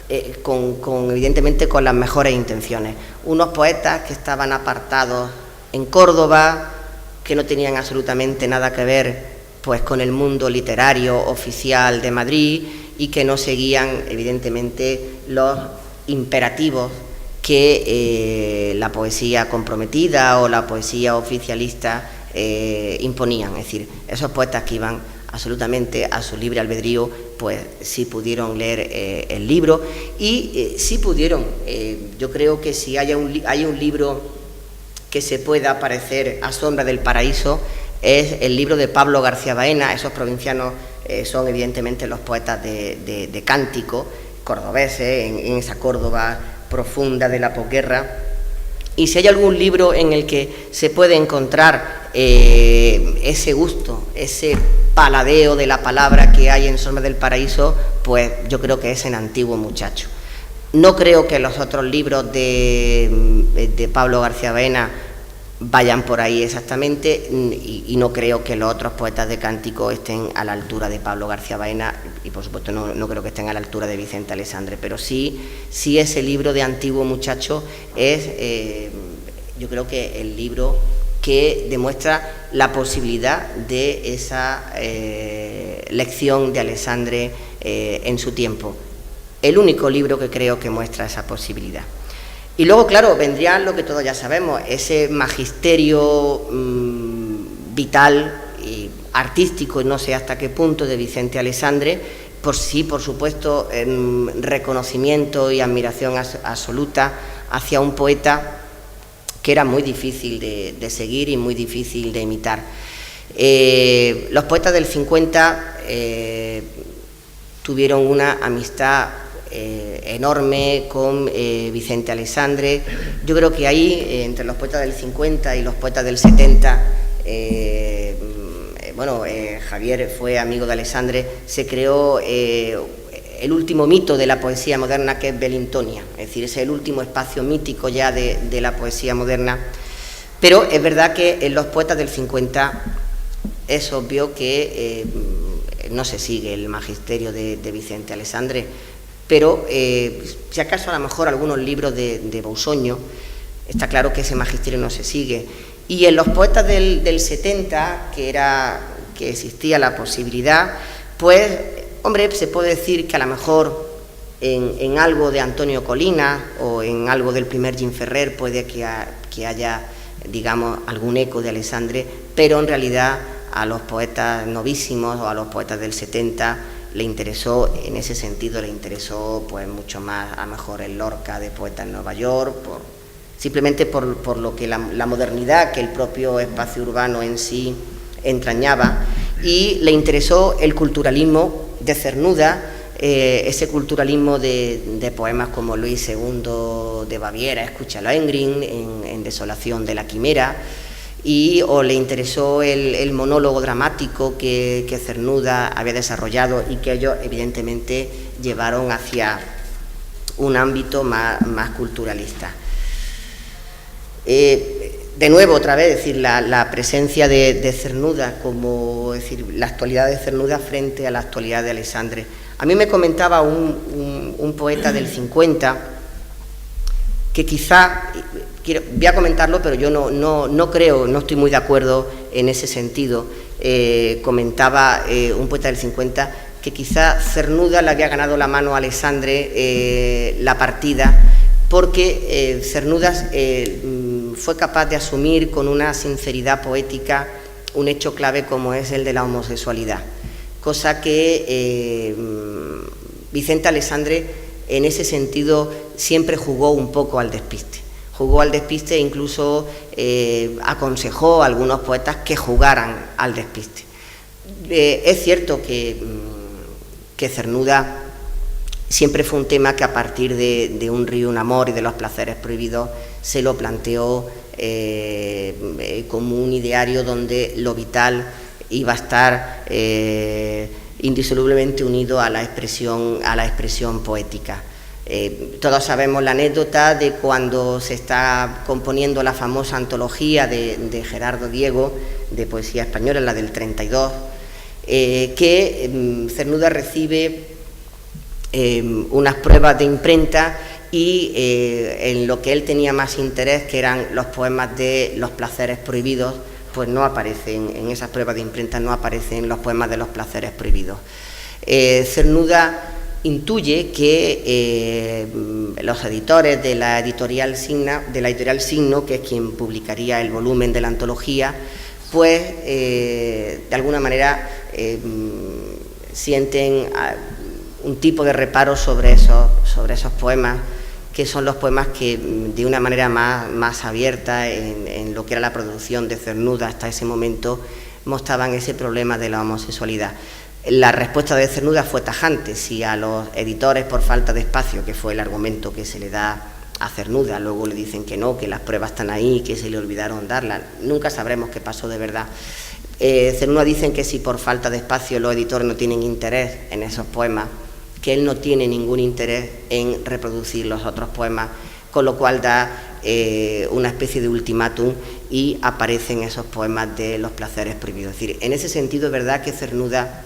evidentemente con las mejores intenciones. Unos poetas que estaban apartados en Córdoba, que no tenían absolutamente nada que ver pues con el mundo literario oficial de Madrid y que no seguían evidentemente los imperativos que la poesía comprometida o la poesía oficialista imponían. Es decir, esos poetas que iban absolutamente a su libre albedrío, pues sí pudieron leer el libro y sí pudieron. Yo creo que si hay un libro que se pueda parecer a Sombra del Paraíso, es el libro de Pablo García Baena. Esos provincianos son evidentemente los poetas de cántico, cordobeses, en esa Córdoba profunda de la posguerra. Y si hay algún libro en el que se puede encontrar ese gusto, ese paladeo de la palabra que hay en Sombra del Paraíso, pues yo creo que es en Antiguo Muchacho. No creo que los otros libros de Pablo García Baena vayan por ahí exactamente, y no creo que los otros poetas de cántico estén a la altura de Pablo García Baena, y por supuesto no creo que estén a la altura de Vicente Alessandre, pero sí ese libro de Antiguo Muchacho es yo creo que el libro que demuestra la posibilidad de esa lección de Alessandre en su tiempo. El único libro que creo que muestra esa posibilidad. Y luego, claro, vendría lo que todos ya sabemos, ese magisterio vital y artístico, y no sé hasta qué punto, de Vicente Alessandre, sí, por supuesto, reconocimiento y admiración absoluta hacia un poeta que era muy difícil de seguir y muy difícil de imitar. Los poetas del 50 tuvieron una amistad enorme con Vicente Aleixandre. Yo creo que ahí, entre los poetas del 50 y los poetas del 70, Javier fue amigo de Aleixandre, se creó el último mito de la poesía moderna, que es Belintonia, es decir, es el último espacio mítico ya de la poesía moderna. Pero es verdad que en los poetas del 50 es obvio que no se sigue el magisterio de Vicente Aleixandre, pero si acaso a lo mejor algunos libros de Bousoño, está claro que ese magisterio no se sigue. Y en los poetas del 70, que existía la posibilidad, pues, hombre, se puede decir que a lo mejor en algo de Antonio Colina o en algo del primer Jim Ferrer puede que haya, digamos, algún eco de Aleixandre, pero en realidad a los poetas novísimos o a los poetas del 70 le interesó, en ese sentido le interesó pues mucho más, a lo mejor el Lorca de Poeta en Nueva York, simplemente por lo que la modernidad que el propio espacio urbano en sí entrañaba, y le interesó el culturalismo de Cernuda, ese culturalismo de poemas como Luis II de Baviera, Escucha Lohengrin, en Desolación de la Quimera, o le interesó el monólogo dramático que Cernuda había desarrollado y que ellos evidentemente llevaron hacia un ámbito más culturalista. De nuevo, otra vez, decir, la presencia de Cernuda, como decir, la actualidad de Cernuda frente a la actualidad de Aleixandre. A mí me comentaba un poeta del 50 que quizá, voy a comentarlo, pero yo no creo, no estoy muy de acuerdo en ese sentido. Comentaba un poeta del 50 que quizá Cernuda le había ganado la mano a Aleixandre la partida, porque Cernuda fue capaz de asumir con una sinceridad poética un hecho clave como es el de la homosexualidad, cosa que Vicente Aleixandre en ese sentido siempre jugó un poco al despiste. Jugó al despiste e incluso aconsejó a algunos poetas que jugaran al despiste. Es cierto que Cernuda siempre fue un tema que a partir de Un río, un amor y de los placeres prohibidos se lo planteó como un ideario donde lo vital iba a estar indisolublemente unido a la expresión poética. Todos sabemos la anécdota de cuando se está componiendo la famosa antología de Gerardo Diego de poesía española, la del 32, que Cernuda recibe unas pruebas de imprenta y en lo que él tenía más interés, que eran los poemas de los placeres prohibidos, pues no aparecen, en esas pruebas de imprenta no aparecen los poemas de los placeres prohibidos. Cernuda intuye que los editores de la editorial Signo, que es quien publicaría el volumen de la antología, pues de alguna manera sienten un tipo de reparo sobre esos poemas, que son los poemas que de una manera más abierta en lo que era la producción de Cernuda hasta ese momento mostraban ese problema de la homosexualidad. La respuesta de Cernuda fue tajante. Si a los editores, por falta de espacio, que fue el argumento que se le da a Cernuda, luego le dicen que no, que las pruebas están ahí, que se le olvidaron darlas, nunca sabremos qué pasó de verdad. Cernuda dicen que si por falta de espacio los editores no tienen interés en esos poemas, que él no tiene ningún interés en reproducir los otros poemas, con lo cual da una especie de ultimátum y aparecen esos poemas de los placeres prohibidos. Es decir, en ese sentido es verdad que Cernuda,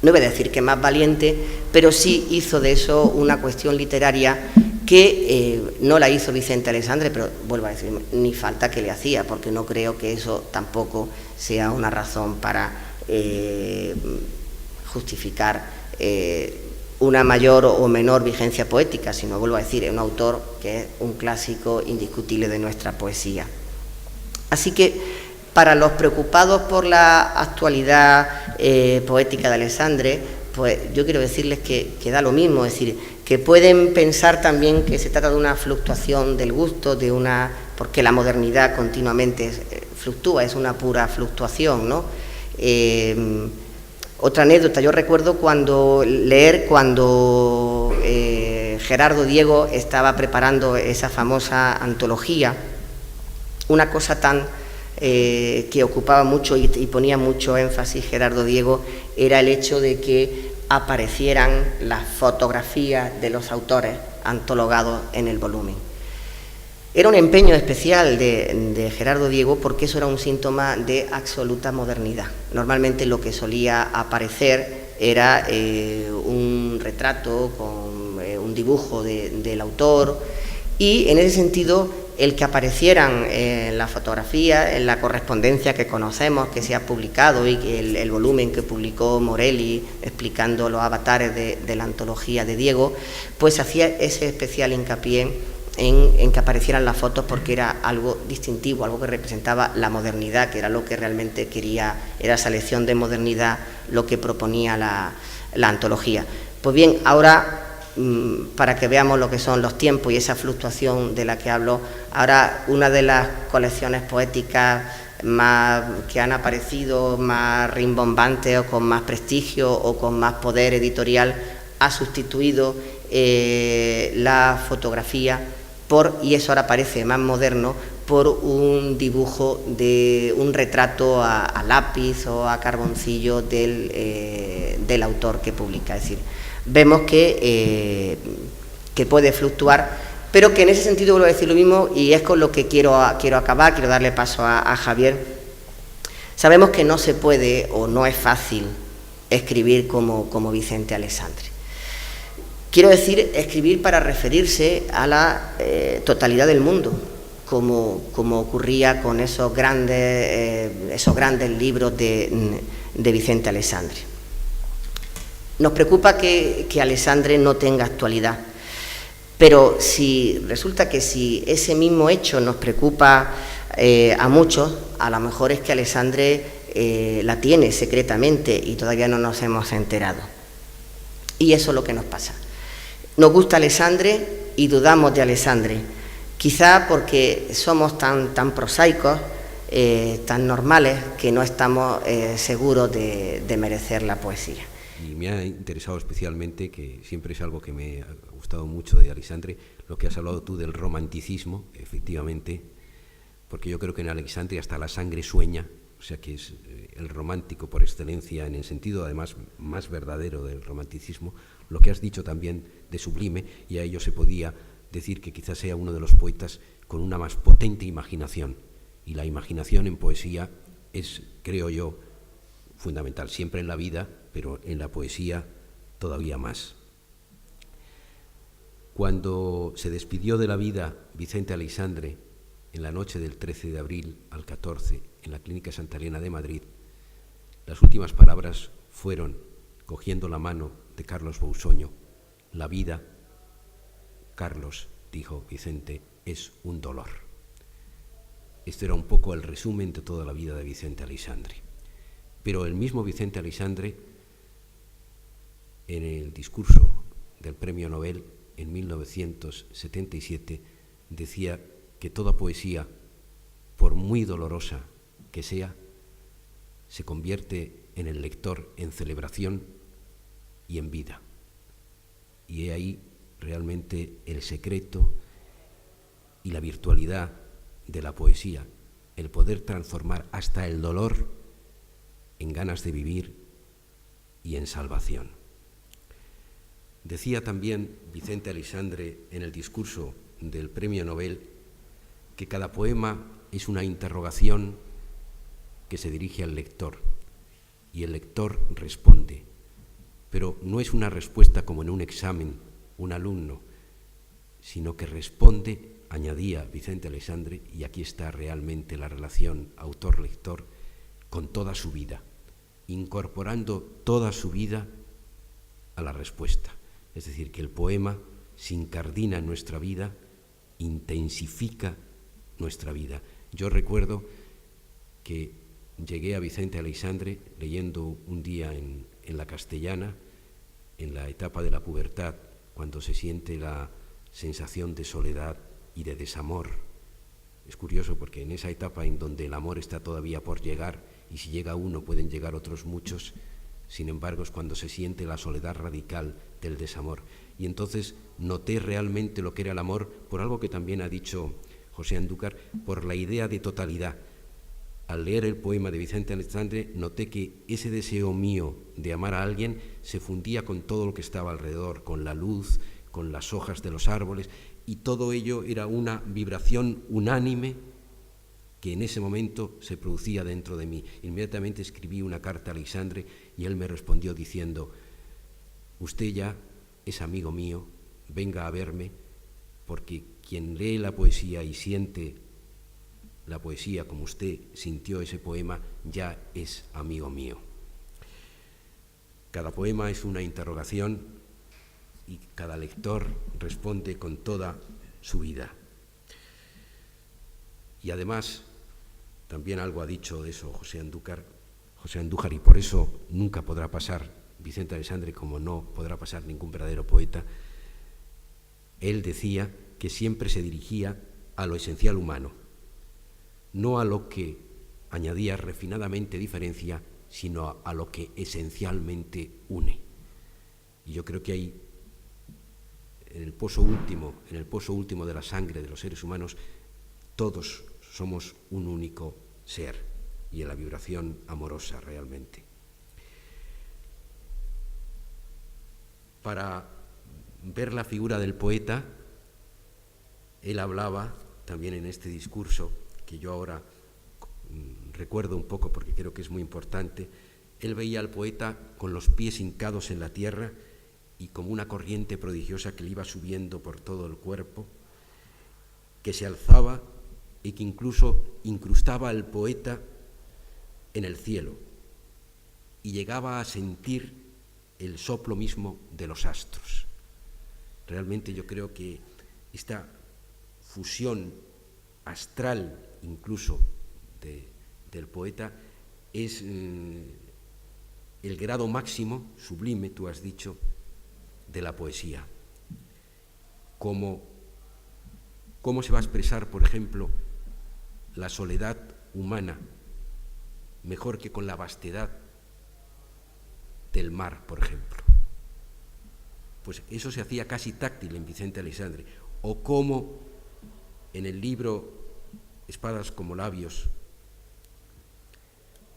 no voy a decir que más valiente, pero sí hizo de eso una cuestión literaria que no la hizo Vicente Aleixandre, pero vuelvo a decir, ni falta que le hacía, porque no creo que eso tampoco sea una razón para justificar una mayor o menor vigencia poética, sino, vuelvo a decir, es un autor que es un clásico indiscutible de nuestra poesía. Así que, para los preocupados por la actualidad poética de Aleixandre, pues yo quiero decirles que da lo mismo, es decir, que pueden pensar también que se trata de una fluctuación del gusto, porque la modernidad continuamente fluctúa, es una pura fluctuación, ¿no? Otra anécdota, yo recuerdo cuando Gerardo Diego estaba preparando esa famosa antología, una cosa que ocupaba mucho y ponía mucho énfasis Gerardo Diego, era el hecho de que aparecieran las fotografías de los autores antologados en el volumen. Era un empeño especial de Gerardo Diego, porque eso era un síntoma de absoluta modernidad. Normalmente lo que solía aparecer era un retrato con un dibujo del autor, y en ese sentido el que aparecieran en la fotografía, en la correspondencia que conocemos, que se ha publicado, y que el volumen que publicó Morelli explicando los avatares de la antología de Diego, pues hacía ese especial hincapié en que aparecieran las fotos, porque era algo distintivo, algo que representaba la modernidad, que era lo que realmente quería, era esa lección de modernidad lo que proponía la antología. Pues bien, ahora, para que veamos lo que son los tiempos y esa fluctuación de la que hablo, ahora una de las colecciones poéticas que han aparecido más rimbombantes, o con más prestigio, o con más poder editorial, ha sustituido la fotografía y eso ahora parece más moderno, por un dibujo de un retrato a lápiz o a carboncillo del autor que publica. Es decir, vemos que puede fluctuar, pero que en ese sentido vuelvo a decir lo mismo, y es con lo que quiero acabar, quiero darle paso a Javier. Sabemos que no se puede o no es fácil escribir como Vicente Aleixandre. Quiero decir, escribir para referirse a la totalidad del mundo, como ocurría con esos grandes libros de Vicente Aleixandre. Nos preocupa que Aleixandre no tenga actualidad, pero resulta que si ese mismo hecho nos preocupa a muchos, a lo mejor es que Aleixandre la tiene secretamente y todavía no nos hemos enterado. Y eso es lo que nos pasa. Nos gusta Aleixandre y dudamos de Aleixandre, quizá porque somos tan prosaicos, tan normales, que no estamos seguros de merecer la poesía. Y me ha interesado especialmente, que siempre es algo que me ha gustado mucho de Aleixandre, lo que has hablado tú del romanticismo, efectivamente, porque yo creo que en Aleixandre hasta la sangre sueña, o sea que es el romántico por excelencia, en el sentido además más verdadero del romanticismo. Lo que has dicho también de sublime, y a ello se podía decir que quizás sea uno de los poetas con una más potente imaginación, y la imaginación en poesía es, creo yo, fundamental, siempre en la vida, pero en la poesía todavía más. Cuando se despidió de la vida Vicente Aleixandre en la noche del 13 de abril al 14 en la Clínica Santa Elena de Madrid, las últimas palabras fueron, cogiendo la mano de Carlos Bousoño: la vida, Carlos, dijo Vicente, es un dolor. Este era un poco el resumen de toda la vida de Vicente Aleixandre. Pero el mismo Vicente Aleixandre, en el discurso del Premio Nobel en 1977, decía que toda poesía, por muy dolorosa que sea, se convierte en el lector en celebración y en vida. Y he ahí realmente el secreto y la virtualidad de la poesía, el poder transformar hasta el dolor en ganas de vivir y en salvación. Decía también Vicente Aleixandre en el discurso del Premio Nobel que cada poema es una interrogación que se dirige al lector, y el lector responde, pero no es una respuesta como en un examen, un alumno, sino que responde, añadía Vicente Aleixandre, y aquí está realmente la relación autor-lector, con toda su vida, incorporando toda su vida a la respuesta. Es decir, que el poema se incardina en nuestra vida, intensifica nuestra vida. Yo recuerdo que llegué a Vicente Aleixandre leyendo un día en La Castellana en la etapa de la pubertad, cuando se siente la sensación de soledad y de desamor. Es curioso porque en esa etapa en donde el amor está todavía por llegar, y si llega uno pueden llegar otros muchos, sin embargo es cuando se siente la soledad radical del desamor. Y entonces noté realmente lo que era el amor, por algo que también ha dicho José Andújar, por la idea de totalidad. Al leer el poema de Vicente Aleixandre, noté que ese deseo mío de amar a alguien se fundía con todo lo que estaba alrededor, con la luz, con las hojas de los árboles, y todo ello era una vibración unánime que en ese momento se producía dentro de mí. Inmediatamente escribí una carta a Aleixandre y él me respondió diciendo: usted ya es amigo mío, venga a verme, porque quien lee la poesía y siente la poesía como usted sintió ese poema, ya es amigo mío. Cada poema es una interrogación y cada lector responde con toda su vida. Y además, también algo ha dicho de eso José Andújar, y por eso nunca podrá pasar Vicente Aleixandre como no podrá pasar ningún verdadero poeta. Él decía que siempre se dirigía a lo esencial humano, no a lo que añadía refinadamente diferencia, sino a lo que esencialmente une. Y yo creo que hay en el pozo último de la sangre de los seres humanos, todos somos un único ser, y en la vibración amorosa realmente. Para ver la figura del poeta, él hablaba también en este discurso, que yo ahora recuerdo un poco porque creo que es muy importante. Él veía al poeta con los pies hincados en la tierra y como una corriente prodigiosa que le iba subiendo por todo el cuerpo, que se alzaba y que incluso incrustaba al poeta en el cielo y llegaba a sentir el soplo mismo de los astros. Realmente yo creo que esta fusión astral incluso del poeta es el grado máximo, sublime, tú has dicho, de la poesía. ¿Cómo se va a expresar, por ejemplo, la soledad humana mejor que con la vastedad del mar, por ejemplo? Pues eso se hacía casi táctil en Vicente Aleixandre. O cómo en el libro Espadas como labios,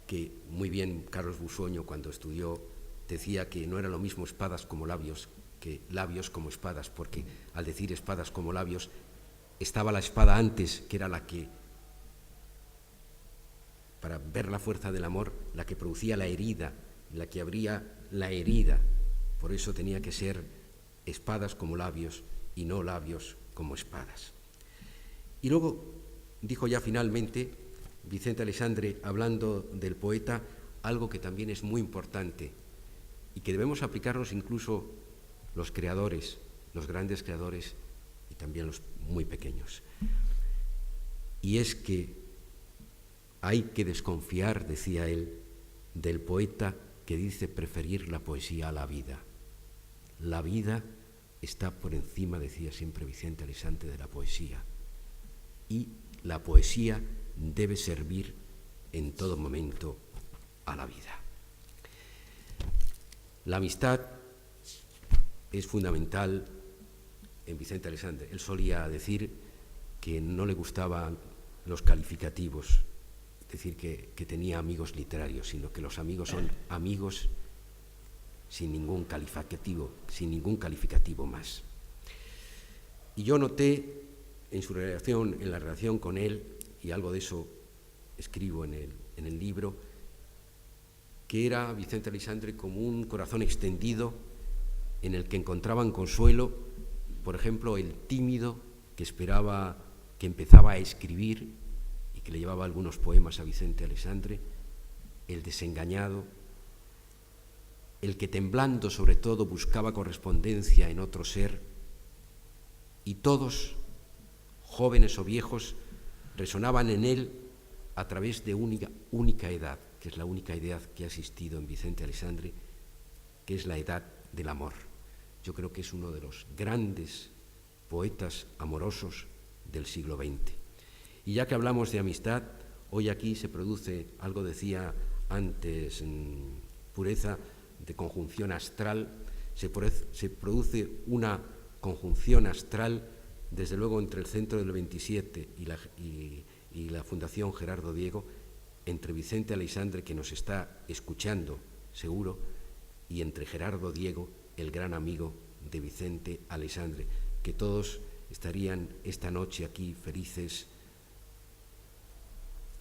que muy bien Carlos Busoño cuando estudió decía que no era lo mismo espadas como labios que labios como espadas, porque al decir espadas como labios estaba la espada antes, que era la que, para ver la fuerza del amor, la que producía la herida, la que abría la herida. Por eso tenía que ser espadas como labios y no labios como espadas. Y luego dijo ya finalmente Vicente Aleixandre, hablando del poeta, algo que también es muy importante y que debemos aplicarnos incluso los creadores, los grandes creadores y también los muy pequeños. Y es que hay que desconfiar, decía él, del poeta que dice preferir la poesía a la vida. La vida está por encima, decía siempre Vicente Aleixandre, de la poesía. Y la poesía debe servir en todo momento a la vida. La amistad es fundamental en Vicente Aleixandre. Él solía decir que no le gustaban los calificativos, es decir, que tenía amigos literarios, sino que los amigos son amigos sin ningún calificativo más. Y yo noté en la relación con él, y algo de eso escribo en el libro, que era Vicente Aleixandre como un corazón extendido en el que encontraban consuelo, por ejemplo, el tímido que empezaba a escribir y que le llevaba algunos poemas a Vicente Aleixandre, el desengañado, el que temblando sobre todo buscaba correspondencia en otro ser, y todos, jóvenes o viejos, resonaban en él a través de única edad, que es la única edad que ha existido en Vicente Aleixandre, que es la edad del amor. Yo creo que es uno de los grandes poetas amorosos del siglo XX. Y ya que hablamos de amistad, hoy aquí se produce, algo decía antes Pureza, de conjunción astral, se produce una conjunción astral, desde luego, entre el Centro del 27 y la Fundación Gerardo Diego, entre Vicente Aleixandre, que nos está escuchando, seguro, y entre Gerardo Diego, el gran amigo de Vicente Aleixandre, que todos estarían esta noche aquí felices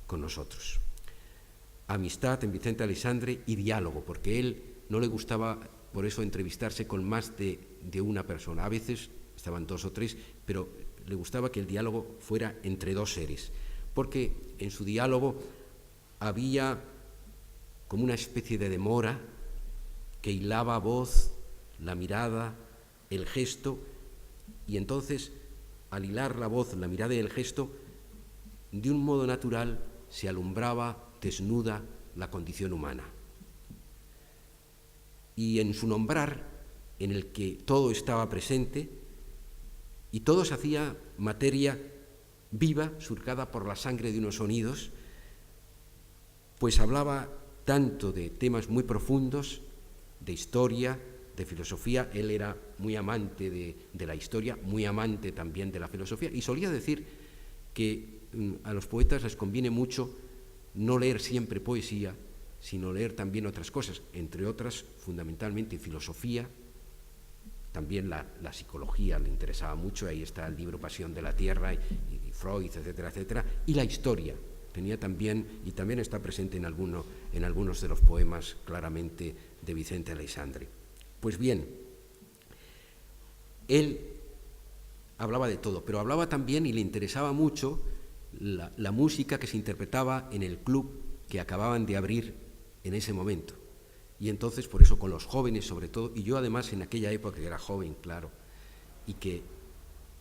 con nosotros. Amistad en Vicente Aleixandre y diálogo, porque él no le gustaba por eso entrevistarse con más de una persona. A veces estaban 2 o 3, pero le gustaba que el diálogo fuera entre 2 seres, porque en su diálogo había como una especie de demora que hilaba voz, la mirada, el gesto, y entonces, al hilar la voz, la mirada y el gesto, de un modo natural se alumbraba desnuda la condición humana. Y en su nombrar, en el que todo estaba presente, y todo se hacía materia viva, surcada por la sangre de unos sonidos, pues hablaba tanto de temas muy profundos, de historia, de filosofía. Él era muy amante de la historia, muy amante también de la filosofía, y solía decir que a los poetas les conviene mucho no leer siempre poesía, sino leer también otras cosas, entre otras, fundamentalmente, filosofía. También la psicología le interesaba mucho, ahí está el libro Pasión de la Tierra y Freud, etcétera, etcétera, y la historia. Tenía también, y también está presente en algunos de los poemas claramente de Vicente Aleixandre. Pues bien, él hablaba de todo, pero hablaba también, y le interesaba mucho, la música que se interpretaba en el club que acababan de abrir en ese momento. Y entonces, por eso, con los jóvenes sobre todo, y yo además en aquella época que era joven, claro, y que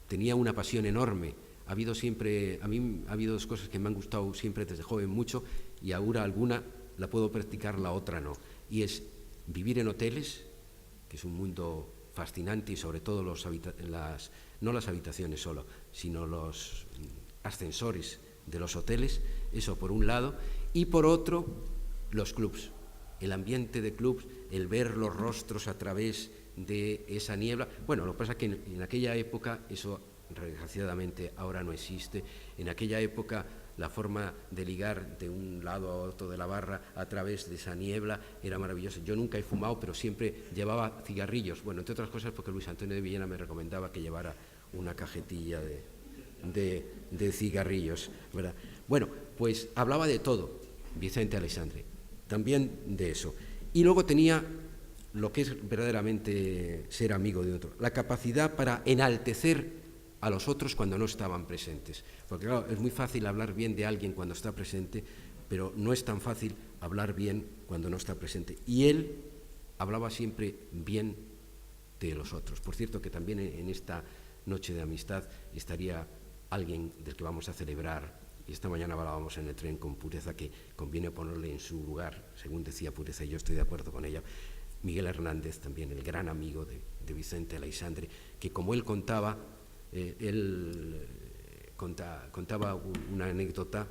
tenía una pasión enorme. A mí ha habido 2 cosas que me han gustado siempre desde joven mucho, y ahora alguna la puedo practicar, la otra no. Y es vivir en hoteles, que es un mundo fascinante, y sobre todo no las habitaciones solo, sino los ascensores de los hoteles, eso por un lado, y por otro, los clubs, el ambiente de clubs, el ver los rostros a través de esa niebla. Bueno, lo que pasa es que en aquella época eso, desgraciadamente, ahora no existe. En aquella época la forma de ligar de un lado a otro de la barra a través de esa niebla era maravillosa. Yo nunca he fumado, pero siempre llevaba cigarrillos. Bueno, entre otras cosas porque Luis Antonio de Villena me recomendaba que llevara una cajetilla de cigarrillos, ¿verdad? Bueno, pues hablaba de todo Vicente Aleixandre, también de eso. Y luego tenía lo que es verdaderamente ser amigo de otro, la capacidad para enaltecer a los otros cuando no estaban presentes. Porque claro, es muy fácil hablar bien de alguien cuando está presente, pero no es tan fácil hablar bien cuando no está presente. Y él hablaba siempre bien de los otros. Por cierto, que también en esta noche de amistad estaría alguien del que vamos a celebrar, y esta mañana hablábamos en el tren con Pureza, que conviene ponerle en su lugar, según decía Pureza, y yo estoy de acuerdo con ella, Miguel Hernández, también el gran amigo de Vicente Aleixandre, que como él contaba, contaba una anécdota,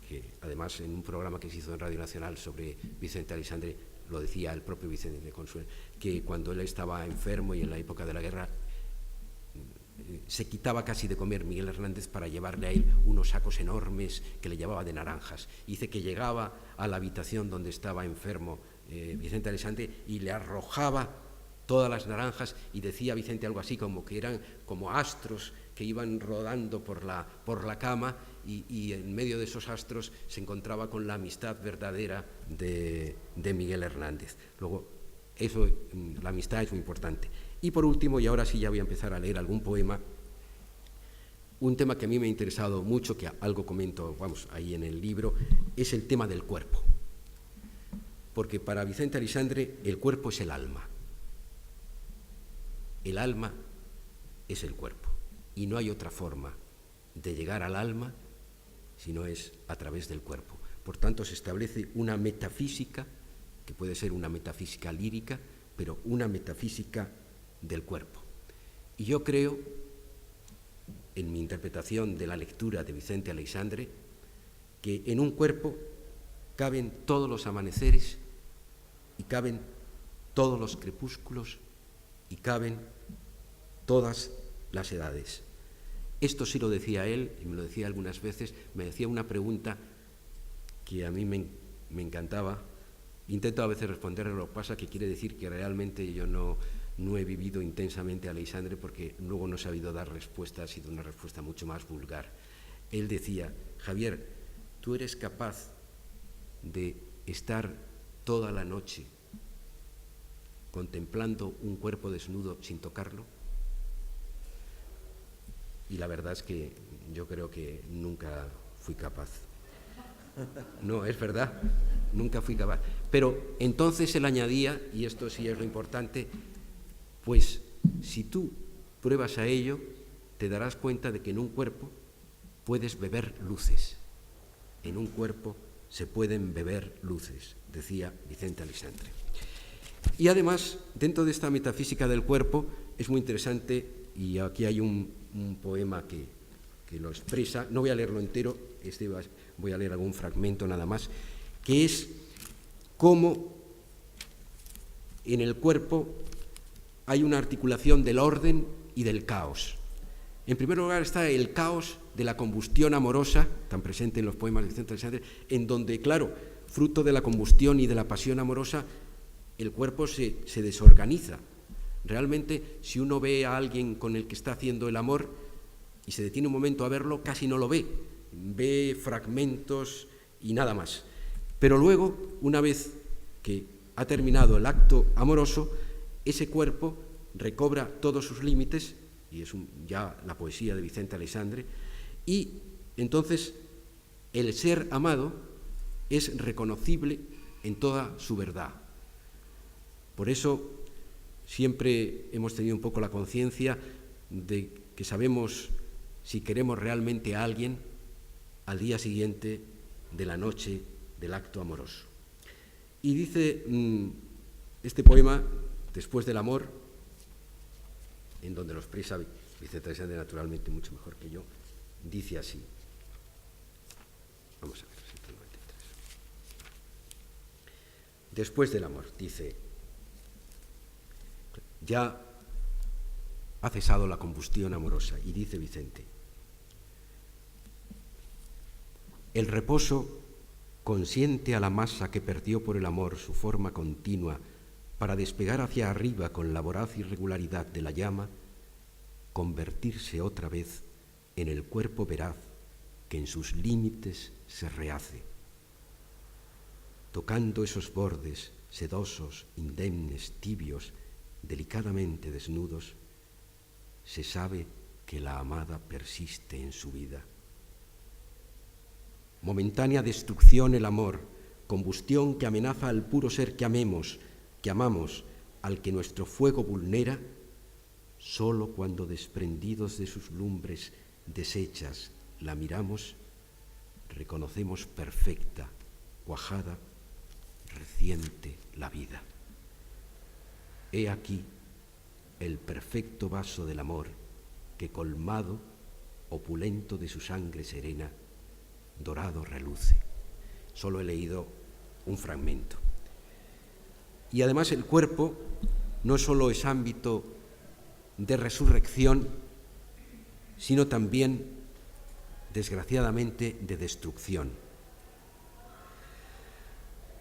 que además en un programa que se hizo en Radio Nacional sobre Vicente Aleixandre, lo decía el propio Vicente de Consuelo, que cuando él estaba enfermo y en la época de la guerra, se quitaba casi de comer Miguel Hernández para llevarle a él unos sacos enormes que le llevaba de naranjas. Y dice que llegaba a la habitación donde estaba enfermo Vicente Aleixandre y le arrojaba todas las naranjas, y decía Vicente algo así como que eran como astros que iban rodando por la cama, y en medio de esos astros se encontraba con la amistad verdadera de Miguel Hernández. Luego, eso, la amistad es muy importante. Y por último, y ahora sí ya voy a empezar a leer algún poema, un tema que a mí me ha interesado mucho, que algo comento, ahí en el libro, es el tema del cuerpo. Porque para Vicente Aleixandre el cuerpo es el alma. El alma es el cuerpo. Y no hay otra forma de llegar al alma si no es a través del cuerpo. Por tanto, se establece una metafísica, que puede ser una metafísica lírica, pero una metafísica del cuerpo. Y yo creo, en mi interpretación de la lectura de Vicente Aleixandre, que en un cuerpo caben todos los amaneceres y caben todos los crepúsculos y caben todas las edades. Esto sí lo decía él, y me lo decía algunas veces, me decía una pregunta que a mí me encantaba. Intento a veces responderle, lo que pasa que quiere decir que realmente yo no he vivido intensamente a Aleixandre, porque luego no he sabido dar respuesta, ha sido una respuesta mucho más vulgar. Él decía: Javier, ¿tú eres capaz de estar toda la noche contemplando un cuerpo desnudo sin tocarlo? Y la verdad es que yo creo que nunca fui capaz. No, es verdad, nunca fui capaz. Pero entonces él añadía, y esto sí es lo importante, pues si tú pruebas a ello, te darás cuenta de que en un cuerpo puedes beber luces. En un cuerpo se pueden beber luces, decía Vicente Aleixandre. Y además, dentro de esta metafísica del cuerpo, es muy interesante, y aquí hay un poema que lo expresa, no voy a leerlo entero, voy a leer algún fragmento nada más, que es cómo en el cuerpo hay una articulación del orden y del caos. En primer lugar está el caos de la combustión amorosa, tan presente en los poemas de Vicente Aleixandre, en donde, claro, fruto de la combustión y de la pasión amorosa, el cuerpo se desorganiza. Realmente, si uno ve a alguien con el que está haciendo el amor y se detiene un momento a verlo, casi no lo ve fragmentos y nada más. Pero luego, una vez que ha terminado el acto amoroso, ese cuerpo recobra todos sus límites, y es ya la poesía de Vicente Aleixandre, y entonces el ser amado es reconocible en toda su verdad. Por eso siempre hemos tenido un poco la conciencia de que sabemos si queremos realmente a alguien al día siguiente de la noche del acto amoroso. Y dice este poema, Después del amor, en donde lo expresa Vicente Aleixandre naturalmente mucho mejor que yo, dice así. Vamos a ver, 193. Después del amor, dice: ya ha cesado la combustión amorosa, y dice Vicente: el reposo consiente a la masa que perdió por el amor su forma continua para despegar hacia arriba con la voraz irregularidad de la llama, convertirse otra vez en el cuerpo veraz que en sus límites se rehace, tocando esos bordes sedosos, indemnes, tibios, delicadamente desnudos, se sabe que la amada persiste en su vida. Momentánea destrucción el amor, combustión que amenaza al puro ser que amemos, que amamos, al que nuestro fuego vulnera, sólo cuando desprendidos de sus lumbres deshechas la miramos, reconocemos perfecta, cuajada, reciente la vida. He aquí el perfecto vaso del amor que, colmado, opulento de su sangre serena, dorado reluce. Solo he leído un fragmento. Y además el cuerpo no solo es ámbito de resurrección, sino también, desgraciadamente, de destrucción.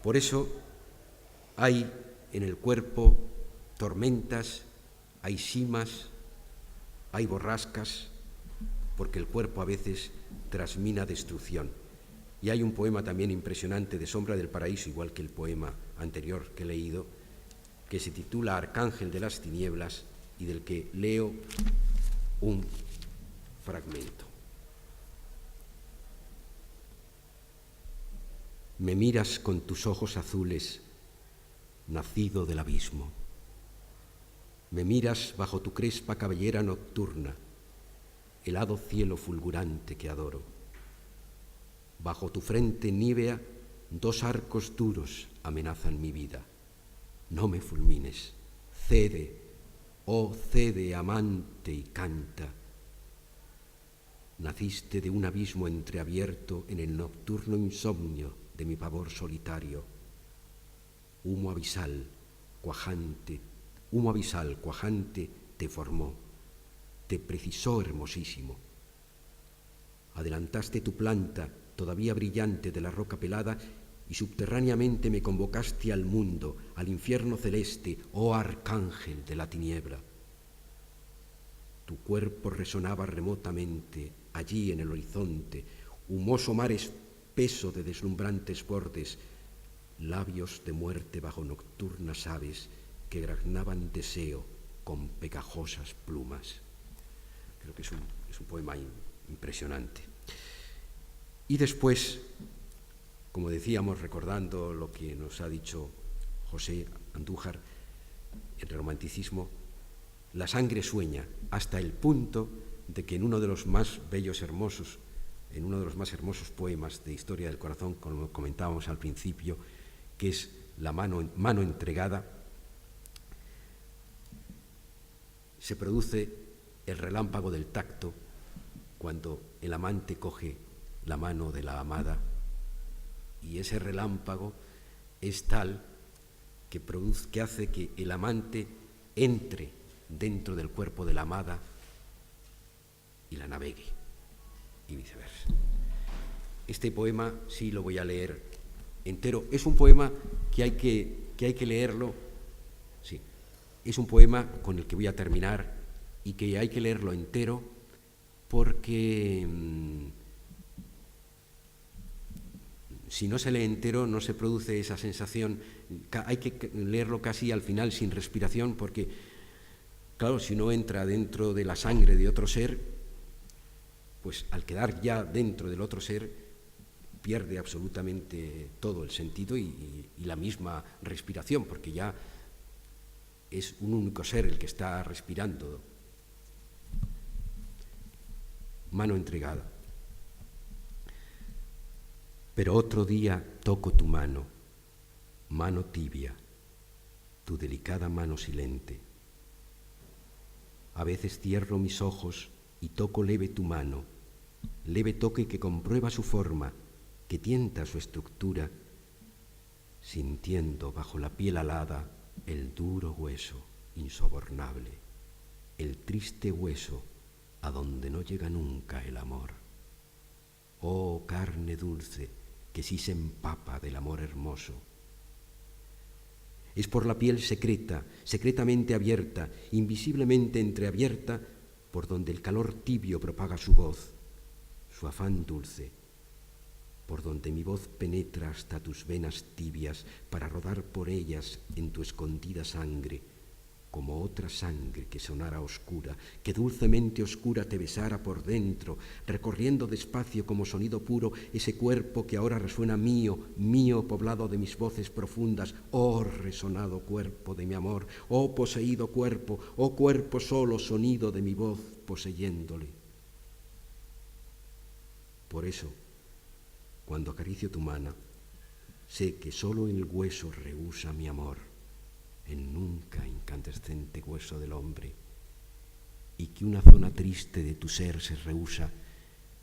Por eso hay en el cuerpo tormentas, hay simas, hay borrascas, porque el cuerpo a veces trasmina destrucción. Y hay un poema también impresionante de Sombra del Paraíso, igual que el poema anterior que he leído, que se titula Arcángel de las Tinieblas, y del que leo un fragmento. Me miras con tus ojos azules, nacido del abismo. Me miras bajo tu crespa cabellera nocturna, helado cielo fulgurante que adoro. Bajo tu frente nívea, dos arcos duros amenazan mi vida. No me fulmines, Cede, oh cede, amante, y canta. Naciste de un abismo entreabierto en el nocturno insomnio de mi pavor solitario. Humo abisal, cuajante, te formó, te precisó hermosísimo. Adelantaste tu planta, todavía brillante, de la roca pelada, y subterráneamente me convocaste al mundo, al infierno celeste, oh arcángel de la tiniebla. Tu cuerpo resonaba remotamente, allí en el horizonte, humoso mar espeso de deslumbrantes bordes, labios de muerte bajo nocturnas aves que graznaban deseo con pegajosas plumas. Creo que es un poema impresionante. Y después, como decíamos, recordando lo que nos ha dicho José Andújar, el romanticismo, la sangre sueña hasta el punto de que en uno de los más bellos, hermosos, en uno de los más hermosos poemas de Historia del Corazón, como comentábamos al principio, que es La mano entregada, se produce el relámpago del tacto cuando el amante coge la mano de la amada, y ese relámpago es tal que hace que el amante entre dentro del cuerpo de la amada y la navegue, y viceversa. Este poema sí lo voy a leer entero. Es un poema que hay que leerlo, sí. Es un poema con el que voy a terminar y que hay que leerlo entero porque si no se lee entero no se produce esa sensación. Hay que leerlo casi al final sin respiración porque, claro, si uno entra dentro de la sangre de otro ser, pues al quedar ya dentro del otro ser pierde absolutamente todo el sentido y la misma respiración, porque ya es un único ser el que está respirando. Mano entregada. Pero otro día toco tu mano, mano tibia, tu delicada mano silente. A veces cierro mis ojos y toco leve tu mano, leve toque que comprueba su forma, que tienta su estructura, sintiendo bajo la piel alada el duro hueso insobornable, el triste hueso a donde no llega nunca el amor. Oh carne dulce que sí se empapa del amor hermoso. Es por la piel secreta, secretamente abierta, invisiblemente entreabierta, por donde el calor tibio propaga su voz, su afán dulce, por donde mi voz penetra hasta tus venas tibias para rodar por ellas en tu escondida sangre, como otra sangre que sonara oscura, que dulcemente oscura te besara por dentro, recorriendo despacio como sonido puro ese cuerpo que ahora resuena mío, mío poblado de mis voces profundas. Oh resonado cuerpo de mi amor, oh poseído cuerpo, oh cuerpo solo sonido de mi voz poseyéndole. Por eso, cuando acaricio tu mano, sé que solo el hueso rehúsa mi amor, el nunca incandescente hueso del hombre, y que una zona triste de tu ser se rehúsa,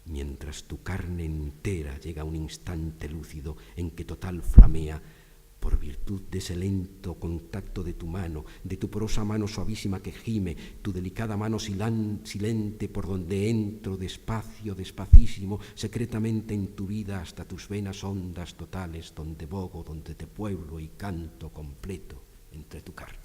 mientras tu carne entera llega a un instante lúcido en que total flamea, por virtud de ese lento contacto de tu mano, de tu porosa mano suavísima que gime, tu delicada mano silente por donde entro despacio, despacísimo, secretamente en tu vida hasta tus venas hondas totales, donde bogo, donde te pueblo y canto completo entre tu carne.